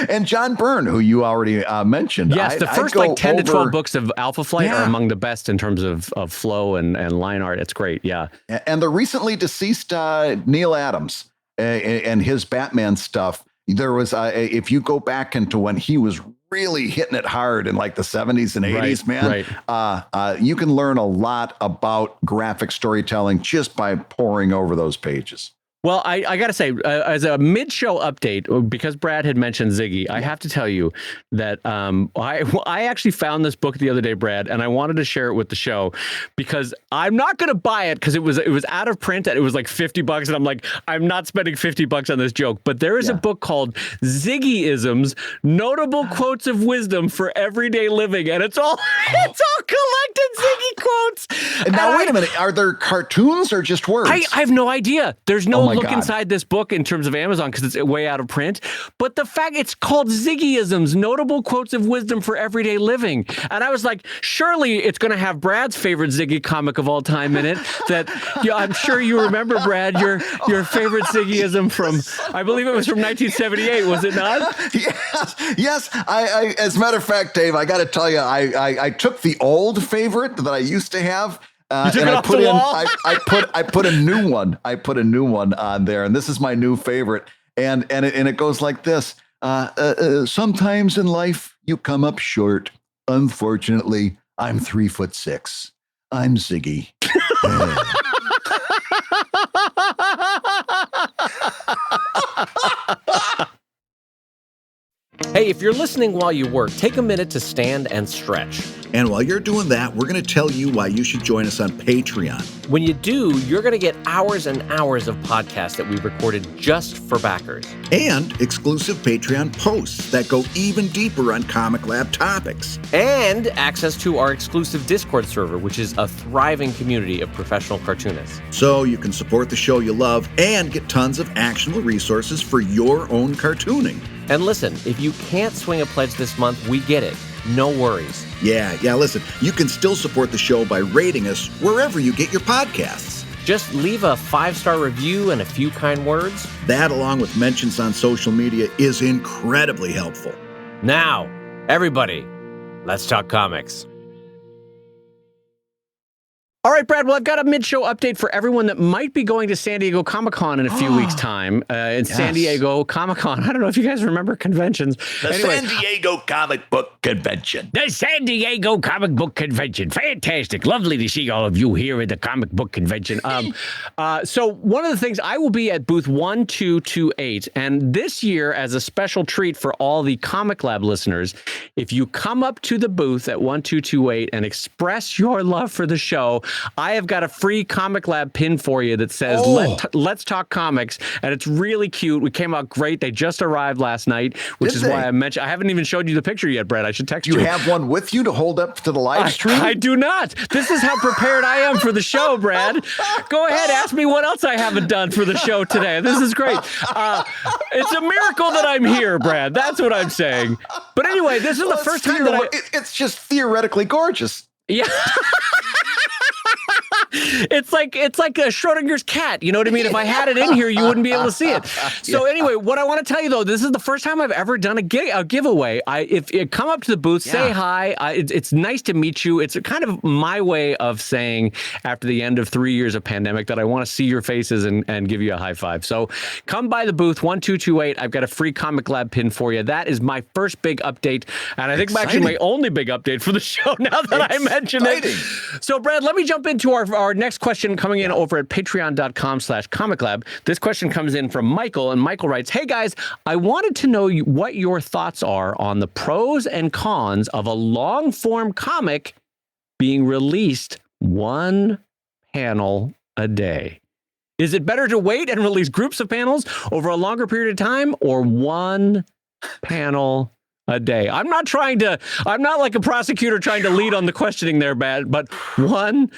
And John Byrne, who you already mentioned. Yes, the first 10 to 12 books of Alpha Flight are among the best in terms of flow and line art. It's great, yeah. And the recently deceased Neil Adams and his Batman stuff, there was, if you go back into when he was really hitting it hard in like the 70s and 80s, you can learn a lot about graphic storytelling just by poring over those pages. Well, I got to say, as a mid-show update, because Brad had mentioned Ziggy, I have to tell you that I actually found this book the other day, Brad, and I wanted to share it with the show because I'm not going to buy it because it was out of print and it was like $50, and I'm like, I'm not spending $50 on this joke. But there is a book called Ziggy-isms, Notable Quotes of Wisdom for Everyday Living, and it's all collected Ziggy quotes. And now, wait a minute, are there cartoons or just words? I have no idea. There's no look inside this book in terms of Amazon because it's way out of print. But the fact it's called Ziggy-isms, Notable Quotes of Wisdom for Everyday Living. And I was like, surely it's going to have Brad's favorite Ziggy comic of all time in it. That I'm sure you remember, Brad, your favorite Ziggy-ism from, I believe it was from 1978, was it not? Yes. I as a matter of fact, Dave, I got to tell you, I took the old favorite that I used to have. And I put a new one. I put a new one on there, and this is my new favorite. And it goes like this: sometimes in life you come up short. Unfortunately, I'm 3'6". I'm Ziggy. Hey, if you're listening while you work, take a minute to stand and stretch. And while you're doing that, we're going to tell you why you should join us on Patreon. When you do, you're going to get hours and hours of podcasts that we recorded just for backers. And exclusive Patreon posts that go even deeper on ComicLab topics. And access to our exclusive Discord server, which is a thriving community of professional cartoonists. So you can support the show you love and get tons of actionable resources for your own cartooning. And listen, if you can't swing a pledge this month, we get it. No worries. Yeah, listen, you can still support the show by rating us wherever you get your podcasts. Just leave a 5-star review and a few kind words. That, along with mentions on social media, is incredibly helpful. Now, everybody, let's talk comics. All right, Brad, well, I've got a mid-show update for everyone that might be going to San Diego Comic-Con in a few weeks' time. San Diego Comic-Con. I don't know if you guys remember conventions. San Diego Comic Book Convention. The San Diego Comic Book Convention. Fantastic. Lovely to see all of you here at the Comic Book Convention. So one of the things, I will be at booth 1228. And this year, as a special treat for all the ComicLab listeners, if you come up to the booth at 1228 and express your love for the show, I have got a free ComicLab pin for you that says, Let's Talk Comics, and it's really cute. We came out great. They just arrived last night, which is why I mentioned, I haven't even showed you the picture yet, Brad. I should text you. Do you have one with you to hold up to the live stream? I do not. This is how prepared I am for the show, Brad. Go ahead, ask me what else I haven't done for the show today. This is great. It's a miracle that I'm here, Brad. That's what I'm saying. But anyway, this is the first time that it's just theoretically gorgeous. Yeah. It's like a Schrodinger's cat. You know what I mean? If I had it in here, you wouldn't be able to see it. So anyway, what I want to tell you, though, this is the first time I've ever done a giveaway. If you come up to the booth, say hi. It's nice to meet you. It's kind of my way of saying, after the end of 3 years of pandemic, that I want to see your faces and give you a high five. So come by the booth, 1228. I've got a free ComicLab pin for you. That is my first big update. And I think actually my only big update for the show now that I mentioned it. So, Brad, let me jump into our next question coming in over at patreon.com/ComicLab. This question comes in from Michael, and Michael writes, "Hey guys, I wanted to know what your thoughts are on the pros and cons of a long form comic being released one panel a day." Is it better to wait and release groups of panels over a longer period of time, or one panel a day? I'm not like a prosecutor trying to lead on the questioning there, but one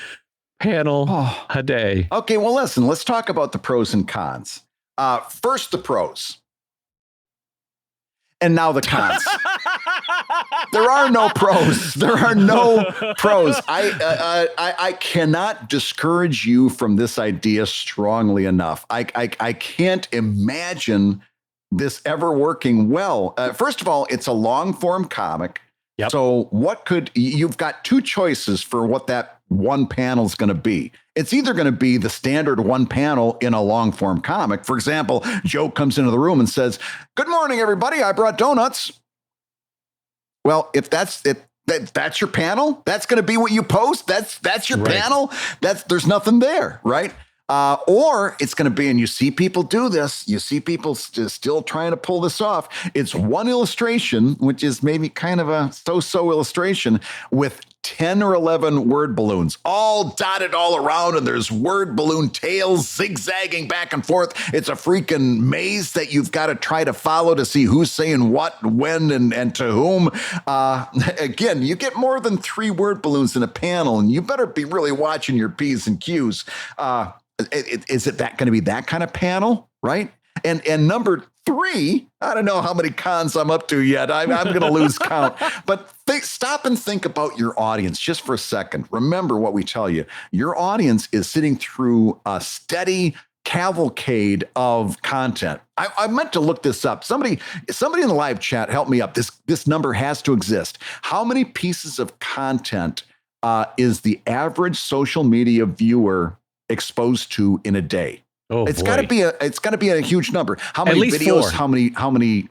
panel a day. Okay, well, listen, let's talk about the pros and cons. First, the pros. And now the cons. There are no pros. There are no pros. I cannot discourage you from this idea strongly enough. I can't imagine this ever working well. First of all, it's a long form comic. Yep. So you've got two choices for what that one panel is going to be. It's either going to be the standard one panel in a long form comic. For example, Joe comes into the room and says, "Good morning, everybody. I brought donuts." Well, if that's it, that's your panel. That's going to be what you post. That's your panel. There's nothing there, right? Or it's going to be, and you see people do this, you see people still trying to pull this off. It's one illustration, which is maybe kind of a so-so illustration with 10 or 11 word balloons all dotted all around, and there's word balloon tails zigzagging back and forth. It's a freaking maze that you've got to try to follow to see who's saying what, when, and to whom. Again, you get more than 3 word balloons in a panel, and you better be really watching your P's and Q's. Is it that going to be that kind of panel, right? And number 3, I don't know how many cons I'm up to yet. I'm going to lose count. But stop and think about your audience just for a second. Remember what we tell you. Your audience is sitting through a steady cavalcade of content. I meant to look this up. Somebody in the live chat, help me up. This number has to exist. How many pieces of content is the average social media viewer exposed to in a day? Oh, it's got to be a huge number. How many videos? 4. How many?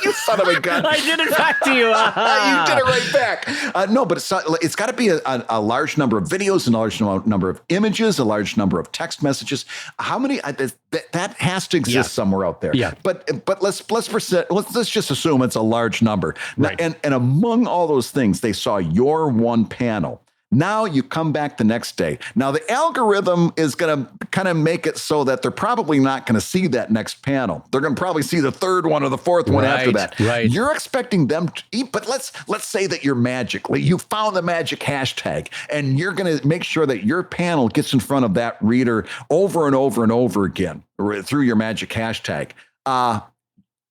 You son of a gun! I did it back to you. You did it right back. No, but it's got to be a large number of videos, a large number of images, a large number of text messages. How many? That has to exist somewhere out there. Yeah. But let's just assume it's a large number. Right. And among all those things, they saw your one panel. Now you come back the next day. Now the algorithm is going to kind of make it so that they're probably not going to see that next panel. They're going to probably see the third one or the fourth one after that. Right. You're expecting them to eat, but let's say that you're magically, you found the magic hashtag, and you're going to make sure that your panel gets in front of that reader over and over and over again through your magic hashtag.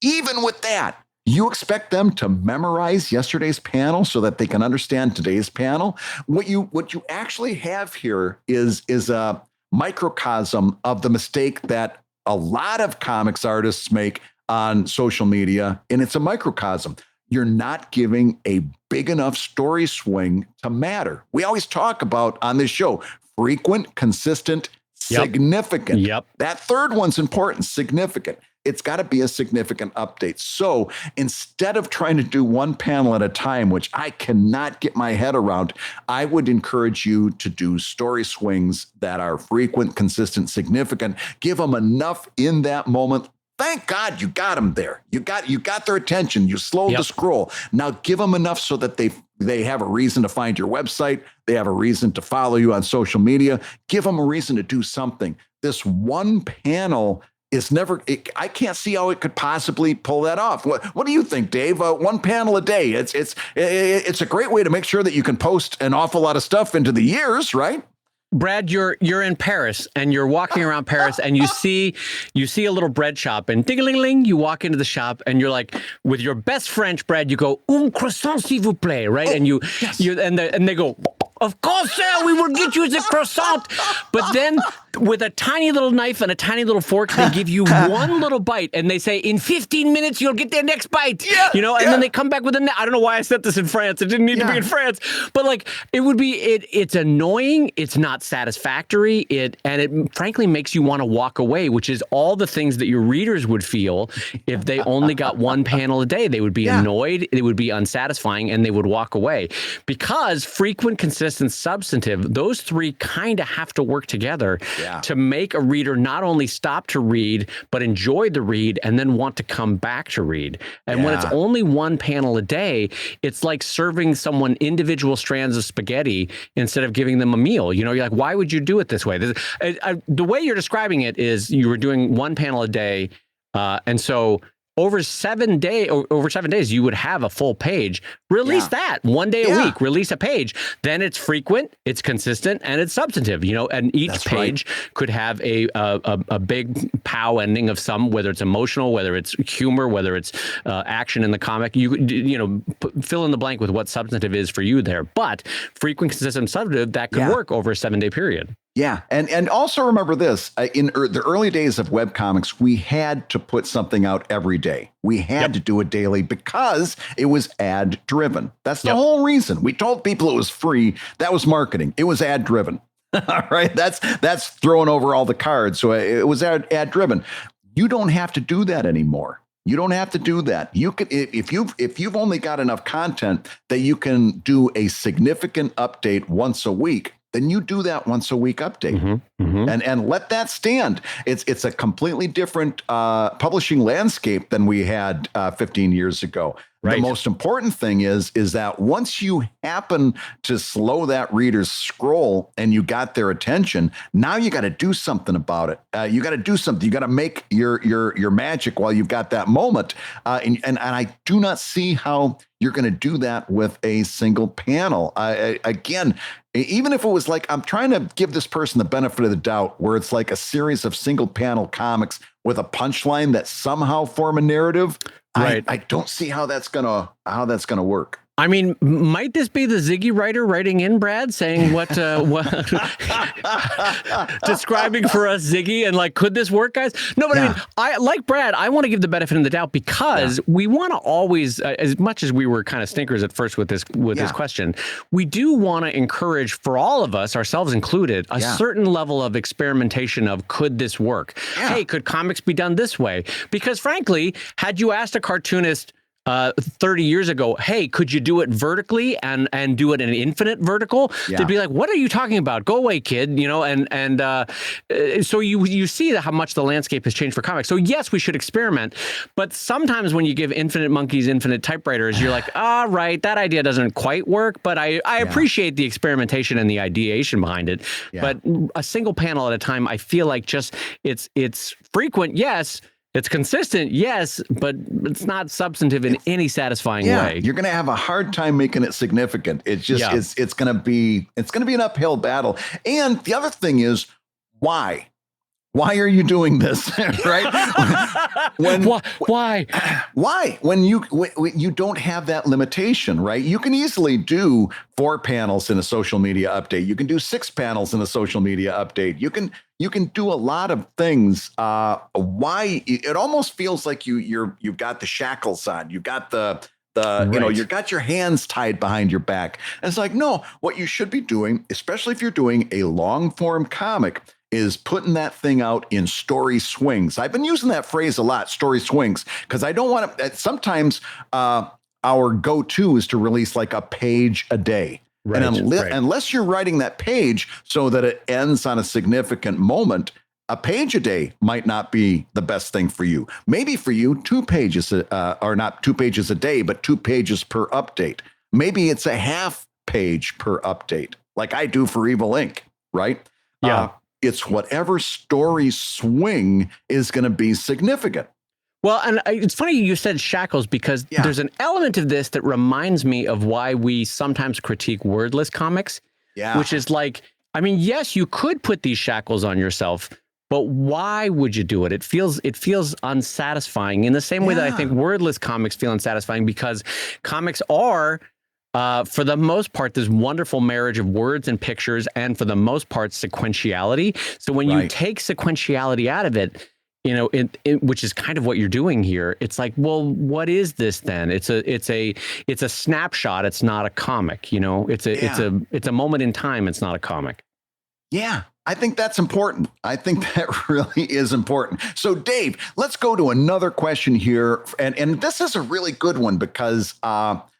Even with that, you expect them to memorize yesterday's panel so that they can understand today's panel. What you actually have here is a microcosm of the mistake that a lot of comics artists make on social media, and it's a microcosm. You're not giving a big enough story swing to matter. We always talk about on this show, frequent, consistent, significant. Yep. That third one's important, significant. It's got to be a significant update. So instead of trying to do one panel at a time, which I cannot get my head around, I would encourage you to do story swings that are frequent, consistent, significant. Give them enough in that moment. Thank God you got them there. You got their attention. You slowed the scroll. Now give them enough so that they have a reason to find your website. They have a reason to follow you on social media. Give them a reason to do something. This one panel is I can't see how it could possibly pull that off. What do you think, Dave? One panel a day. It's a great way to make sure that you can post an awful lot of stuff into the years, right? Brad, you're in Paris and you're walking around Paris and you see a little bread shop and ding-a-ling-ling, you walk into the shop and you're like, with your best French, Brad, you go, un croissant s'il vous plaît, right? And they go, of course, sir, we will get you the croissant. But then with a tiny little knife and a tiny little fork, they give you one little bite and they say, in 15 minutes, you'll get their next bite. Then they come back with I don't know why I said this in France. It didn't need to be in France. But like, it's annoying. It's not satisfactory. It frankly makes you want to walk away, which is all the things that your readers would feel if they only got one panel a day. They would be annoyed. It would be unsatisfying and they would walk away because frequent, consistent, substantive, those three kind of have to work together. to make a reader not only stop to read, but enjoy the read and then want to come back to read. And when it's only one panel a day, it's like serving someone individual strands of spaghetti instead of giving them a meal. You know, you're like, why would you do it this way? The way you're describing it is you were doing one panel a day. And so over 7 days, you would have a full page. Release that one day a week, release a page. Then it's frequent, it's consistent, and it's substantive, you know, and each page could have a big pow ending of some, whether it's emotional, whether it's humor, whether it's action in the comic. You know, fill in the blank with what substantive is for you there. But frequent, consistent, substantive, that could work over a 7 day period. Yeah. And also remember this, in the early days of webcomics, we had to put something out every day. We had to do it daily because it was ad driven. That's the whole reason. We told people it was free. That was marketing. It was ad driven. All right. That's throwing over all the cards. So it was ad driven. You don't have to do that anymore. You don't have to do that. You could, if you've only got enough content that you can do a significant update once a week, then you do that once a week update and let that stand. It's a completely different publishing landscape than we had 15 years ago. Right. The most important thing is that once you happen to slow that reader's scroll and you got their attention, now you got to do something about it. You got to do something. You got to make your magic while you've got that moment. And I do not see how you're going to do that with a single panel. Again, even if it was like, I'm trying to give this person the benefit of the doubt, where it's like a series of single panel comics with a punchline that somehow form a narrative. Right. I don't see how that's gonna work. I mean, might this be the Ziggy writer writing in, Brad, saying what describing for us Ziggy and like, could this work, guys? No, but I mean, I like Brad. I want to give the benefit of the doubt because we want to always, as much as we were kind of stinkers at first with this question, we do want to encourage for all of us, ourselves included, a certain level of experimentation of could this work? Hey, could comics be done this way? Because frankly, had you asked a cartoonist 30 years ago, hey, could you do it vertically and do it in an infinite vertical? They'd be like, what are you talking about? Go away, kid. You know, and so you see how much the landscape has changed for comics. So yes, we should experiment, but sometimes when you give infinite monkeys infinite typewriters, you're like, all right, that idea doesn't quite work, but I appreciate the experimentation and the ideation behind it. But a single panel at a time, I feel like just it's frequent, yes. It's consistent, yes, but it's not substantive in any satisfying way. You're going to have a hard time making it significant. It's just it's going to be an uphill battle. And the other thing is, why? Why are you doing this? Right? Why? Why? When you don't have that limitation, right? You can easily do 4 panels in a social media update. You can do 6 panels in a social media update. You can do a lot of things. Why? It almost feels like you've got the shackles on. You've got you've got your hands tied behind your back. And it's like, no, what you should be doing, especially if you're doing a long form comic, is putting that thing out in story swings. I've been using that phrase a lot, story swings, because I don't want to, sometimes our go-to is to release like a page a day. Right, and unless you're writing that page so that it ends on a significant moment, a page a day might not be the best thing for you. Maybe for you, 2 pages, or not 2 pages a day, but 2 pages per update. Maybe it's a half page per update, like I do for Evil Inc., right? Yeah. It's whatever story swing is going to be significant. Well, and it's funny you said shackles because there's an element of this that reminds me of why we sometimes critique wordless comics, which is like, I mean, yes, you could put these shackles on yourself, but why would you do it? It feels unsatisfying in the same way that I think wordless comics feel unsatisfying because comics are, for the most part, this wonderful marriage of words and pictures, and for the most part, sequentiality. So when you take sequentiality out of it, you know, which is kind of what you're doing here, it's like, well, what is this then? It's a snapshot. It's not a comic. You know, it's a moment in time. It's not a comic. Yeah, I think that's important. I think that really is important. So, Dave, let's go to another question here, and this is a really good one because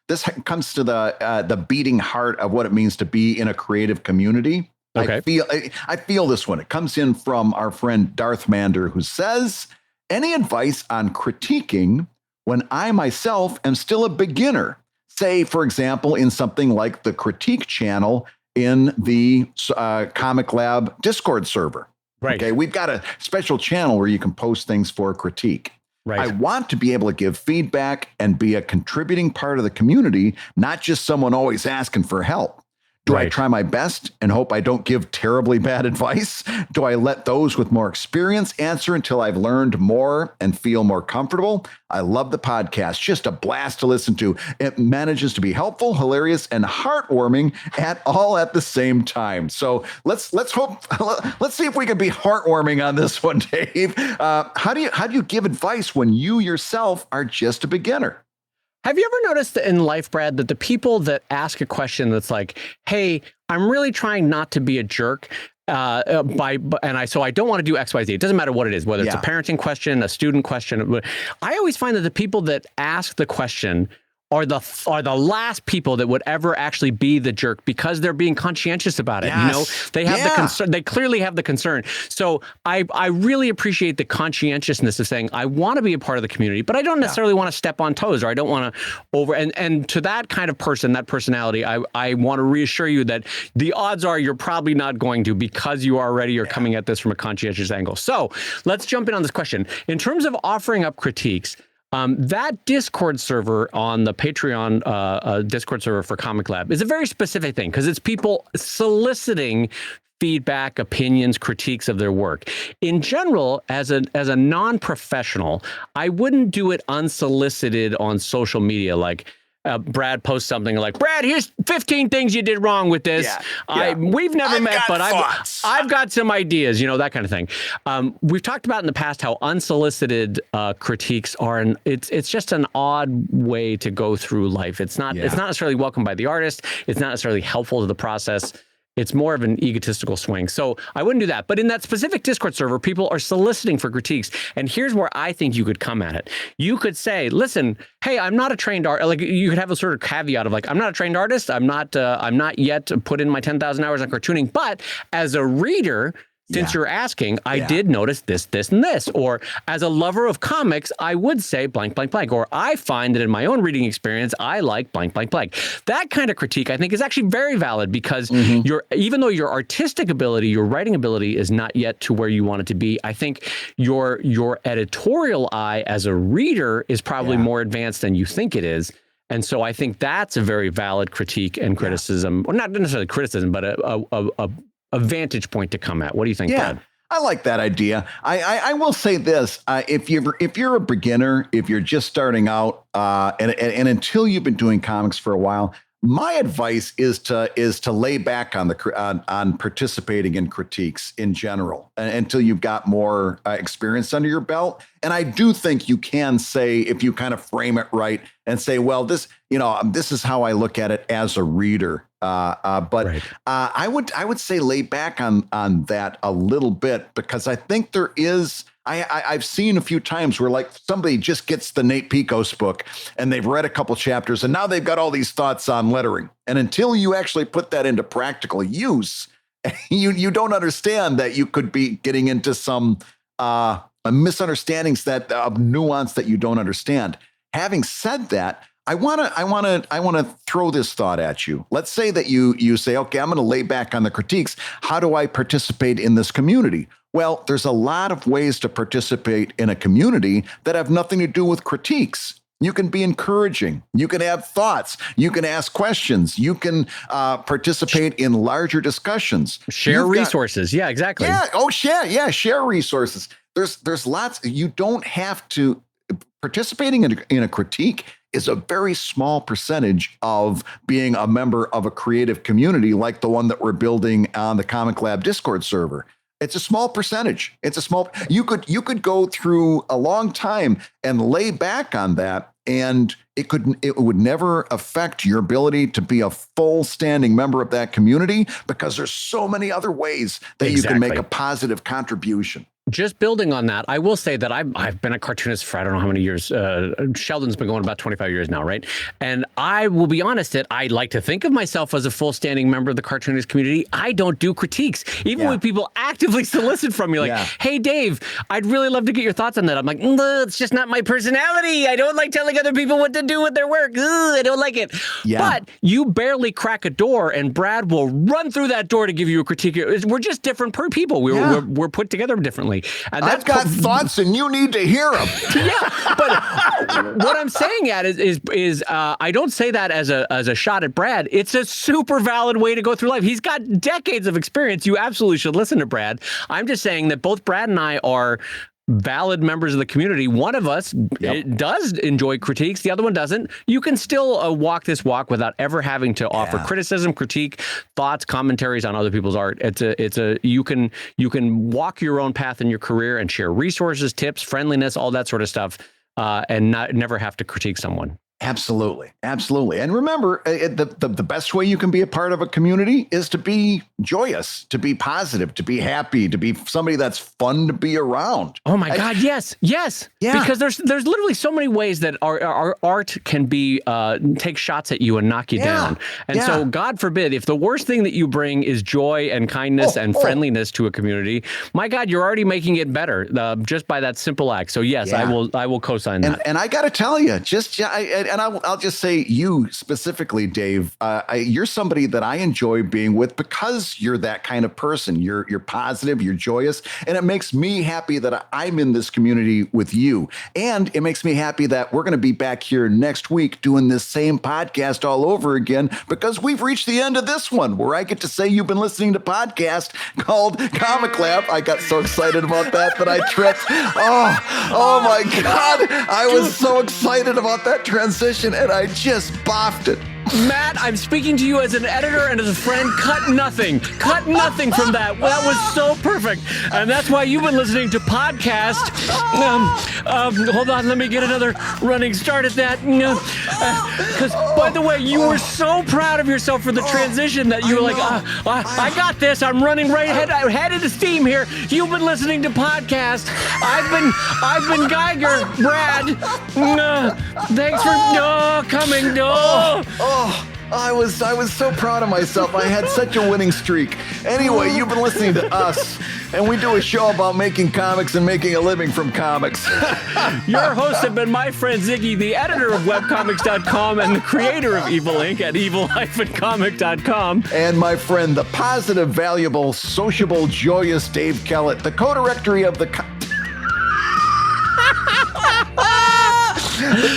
this comes to the beating heart of what it means to be in a creative community. Okay. I feel this one. It comes in from our friend Darth Mander, who says, any advice on critiquing when I myself am still a beginner? Say, for example, in something like the critique channel in the ComicLab Discord server. Right. Okay, we've got a special channel where you can post things for critique. Right. I want to be able to give feedback and be a contributing part of the community, not just someone always asking for help. Do I try my best and hope I don't give terribly bad advice? Do I let those with more experience answer until I've learned more and feel more comfortable? I love the podcast. Just a blast to listen to. It manages to be helpful, hilarious, and heartwarming at the same time. So let's see if we can be heartwarming on this one, Dave. How do you give advice when you yourself are just a beginner? Have you ever noticed in life, Brad, that the people that ask a question that's like, hey, I'm really trying not to be a jerk, so I don't want to do X, Y, Z. It doesn't matter what it is, whether it's a parenting question, a student question. I always find that the people that ask the question are the last people that would ever actually be the jerk because they're being conscientious about it. Yes. You know, they have the concern. They clearly have the concern. So I really appreciate the conscientiousness of saying, I want to be a part of the community, but I don't necessarily want to step on toes, or I don't want to and to that kind of person, that personality, I want to reassure you that the odds are you're probably not going to, because you already are coming at this from a conscientious angle. So let's jump in on this question. In terms of offering up critiques, that Discord server on the Patreon Discord server for ComicLab is a very specific thing, because it's people soliciting feedback, opinions, critiques of their work. In general, as a non-professional, I wouldn't do it unsolicited on social media, like Brad posts something like, Brad, here's 15 things you did wrong with this. We've never met, but I've got some ideas, you know, that kind of thing. We've talked about in the past how unsolicited critiques are, and it's just an odd way to go through life. It's not necessarily welcomed by the artist. It's not necessarily helpful to the process. It's more of an egotistical swing. So I wouldn't do that. But in that specific Discord server, people are soliciting for critiques. And here's where I think you could come at it. You could say, listen, hey, I'm not a trained artist. Like, you could have a sort of caveat of like, I'm not a trained artist. I'm not yet put in my 10,000 hours on cartooning. But as a reader, since you're asking, I did notice this, this, and this. Or as a lover of comics, I would say blank, blank, blank. Or I find that in my own reading experience, I like blank, blank, blank. That kind of critique, I think, is actually very valid, because even though your artistic ability, your writing ability is not yet to where you want it to be, I think your editorial eye as a reader is probably more advanced than you think it is. And so I think that's a very valid critique and criticism, or not necessarily criticism, but a vantage point to come at. What do you think, Brad? I like that idea. I will say this: if you're a beginner, if you're just starting out, and until you've been doing comics for a while, my advice is to lay back on participating in critiques in general until you've got more experience under your belt. And I do think you can say, if you kind of frame it right and say, well, this is how I look at it as a reader. I would say lay back on that a little bit, because I think there is. I've seen a few times where, like, somebody just gets the Nate Picos book and they've read a couple chapters and now they've got all these thoughts on lettering. And until you actually put that into practical use, you don't understand that you could be getting into some misunderstandings of nuance that you don't understand. Having said that, I want to throw this thought at you. Let's say that you say, okay, I'm going to lay back on the critiques. How do I participate in this community? Well, there's a lot of ways to participate in a community that have nothing to do with critiques. You can be encouraging. You can have thoughts. You can ask questions. You can participate in larger discussions. Share resources. Yeah, exactly. Yeah. Oh, share resources. There's lots. You don't have to. Participating in a critique is a very small percentage of being a member of a creative community like the one that we're building on the ComicLab Discord server. It's a small percentage. You could go through a long time and lay back on that, and it would never affect your ability to be a full standing member of that community, because there's so many other ways that you can make a positive contribution. Just building on that, I will say that I've been a cartoonist for I don't know how many years. Sheldon's been going about 25 years now, right? And I will be honest that I like to think of myself as a full standing member of the cartoonist community. I don't do critiques. Even when people actively solicit from me, like, hey, Dave, I'd really love to get your thoughts on that. I'm like, it's just not my personality. I don't like telling other people what to do with their work. I don't like it. Yeah. But you barely crack a door and Brad will run through that door to give you a critique. We're just different per people. We're put together differently. And I've got thoughts, and you need to hear them. Yeah, but what I'm saying is I don't say that as a shot at Brad. It's a super valid way to go through life. He's got decades of experience. You absolutely should listen to Brad. I'm just saying that both Brad and I are valid members of the community. One of us does enjoy critiques. The other one doesn't. You can still walk this walk without ever having to offer criticism, critique, thoughts, commentaries on other people's art. You can walk your own path in your career and share resources, tips, friendliness, all that sort of stuff, and never have to critique someone. Absolutely. Absolutely. And remember, the best way you can be a part of a community is to be joyous, to be positive, to be happy, to be somebody that's fun to be around. Oh my God. Yes. Yeah. Because there's literally so many ways that our art can be, take shots at you and knock you down. And so God forbid, if the worst thing that you bring is joy and kindness and friendliness to a community, my God, you're already making it better just by that simple act. So yes, I will co-sign that. And I got to tell you, I'll just say you specifically, Dave, you're somebody that I enjoy being with because you're that kind of person. You're positive, you're joyous, and it makes me happy that I'm in this community with you. And it makes me happy that we're going to be back here next week doing this same podcast all over again because we've reached the end of this one where I get to say you've been listening to a podcast called ComicLab. I got so excited about that I tripped. Oh my God. I was so excited about that transition and I just boffed it. Matt, I'm speaking to you as an editor and as a friend. Cut nothing from that. That was so perfect. And that's why you've been listening to podcast. Hold on, let me get another running start at that. Because, by the way, you were so proud of yourself for the transition that you were like, I got this. I'm running right head into steam here. You've been listening to podcast. I've been Guigar, Brad. Thanks for coming. I was so proud of myself. I had such a winning streak. Anyway, you've been listening to us, and we do a show about making comics and making a living from comics. Your hosts have been my friend Ziggy, the editor of webcomics.com and the creator of Evil Inc. at evil-comic.com. And my friend, the positive, valuable, sociable, joyous Dave Kellett, the co-director of the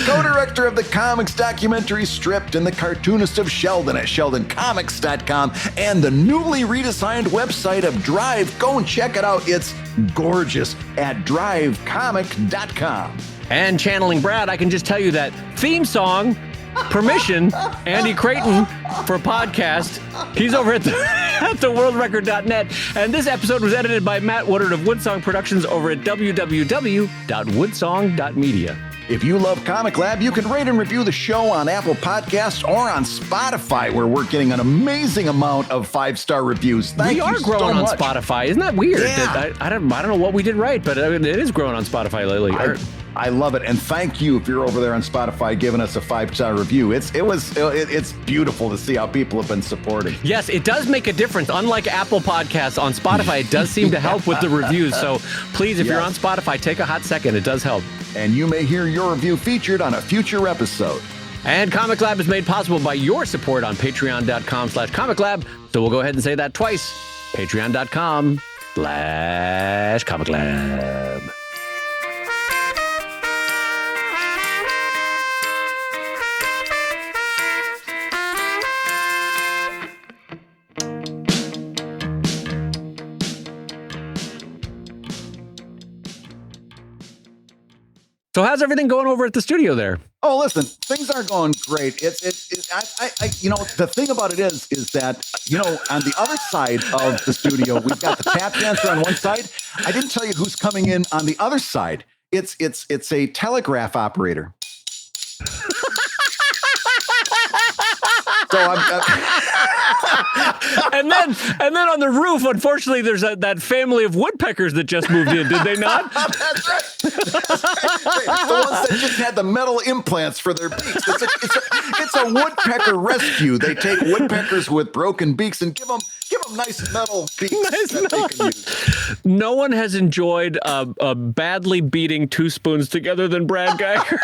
co-director of the comics documentary Stripped and the cartoonist of Sheldon at sheldoncomics.com and the newly redesigned website of Drive. Go and check it out. It's gorgeous at drivecomic.com. And channeling Brad, I can just tell you that theme song, permission, Andy Creighton for podcast. He's over at theworldrecord.net. And this episode was edited by Matt Woodard of Woodsong Productions over at www.woodsong.media. If you love ComicLab, you can rate and review the show on Apple Podcasts or on Spotify, where we're getting an amazing amount of 5-star reviews. Thank you so much. We are growing on Spotify. Isn't that weird? Yeah. I don't know what we did right, but it is growing on Spotify lately. I love it, and thank you if you're over there on Spotify giving us a 5-star review. It's beautiful to see how people have been supporting. Yes, it does make a difference. Unlike Apple Podcasts, on Spotify, it does seem to help with the reviews. So please, if you're on Spotify, take a hot second. It does help. And you may hear your review featured on a future episode. And Comic Lab is made possible by your support on patreon.com/ComicLab. So we'll go ahead and say that twice. Patreon.com/ComicLab. So how's everything going over at the studio there? Oh, listen, things are going great. The thing about it is that, on the other side of the studio, we've got the tap dancer on one side. I didn't tell you who's coming in on the other side. It's a telegraph operator. So And then on the roof, unfortunately, there's that family of woodpeckers that just moved in. Did they not? That's right. The ones that just had the metal implants for their beaks. It's a woodpecker rescue. They take woodpeckers with broken beaks and give them nice metal beaks that they can use. No one has enjoyed badly beating two spoons together than Brad Geiger.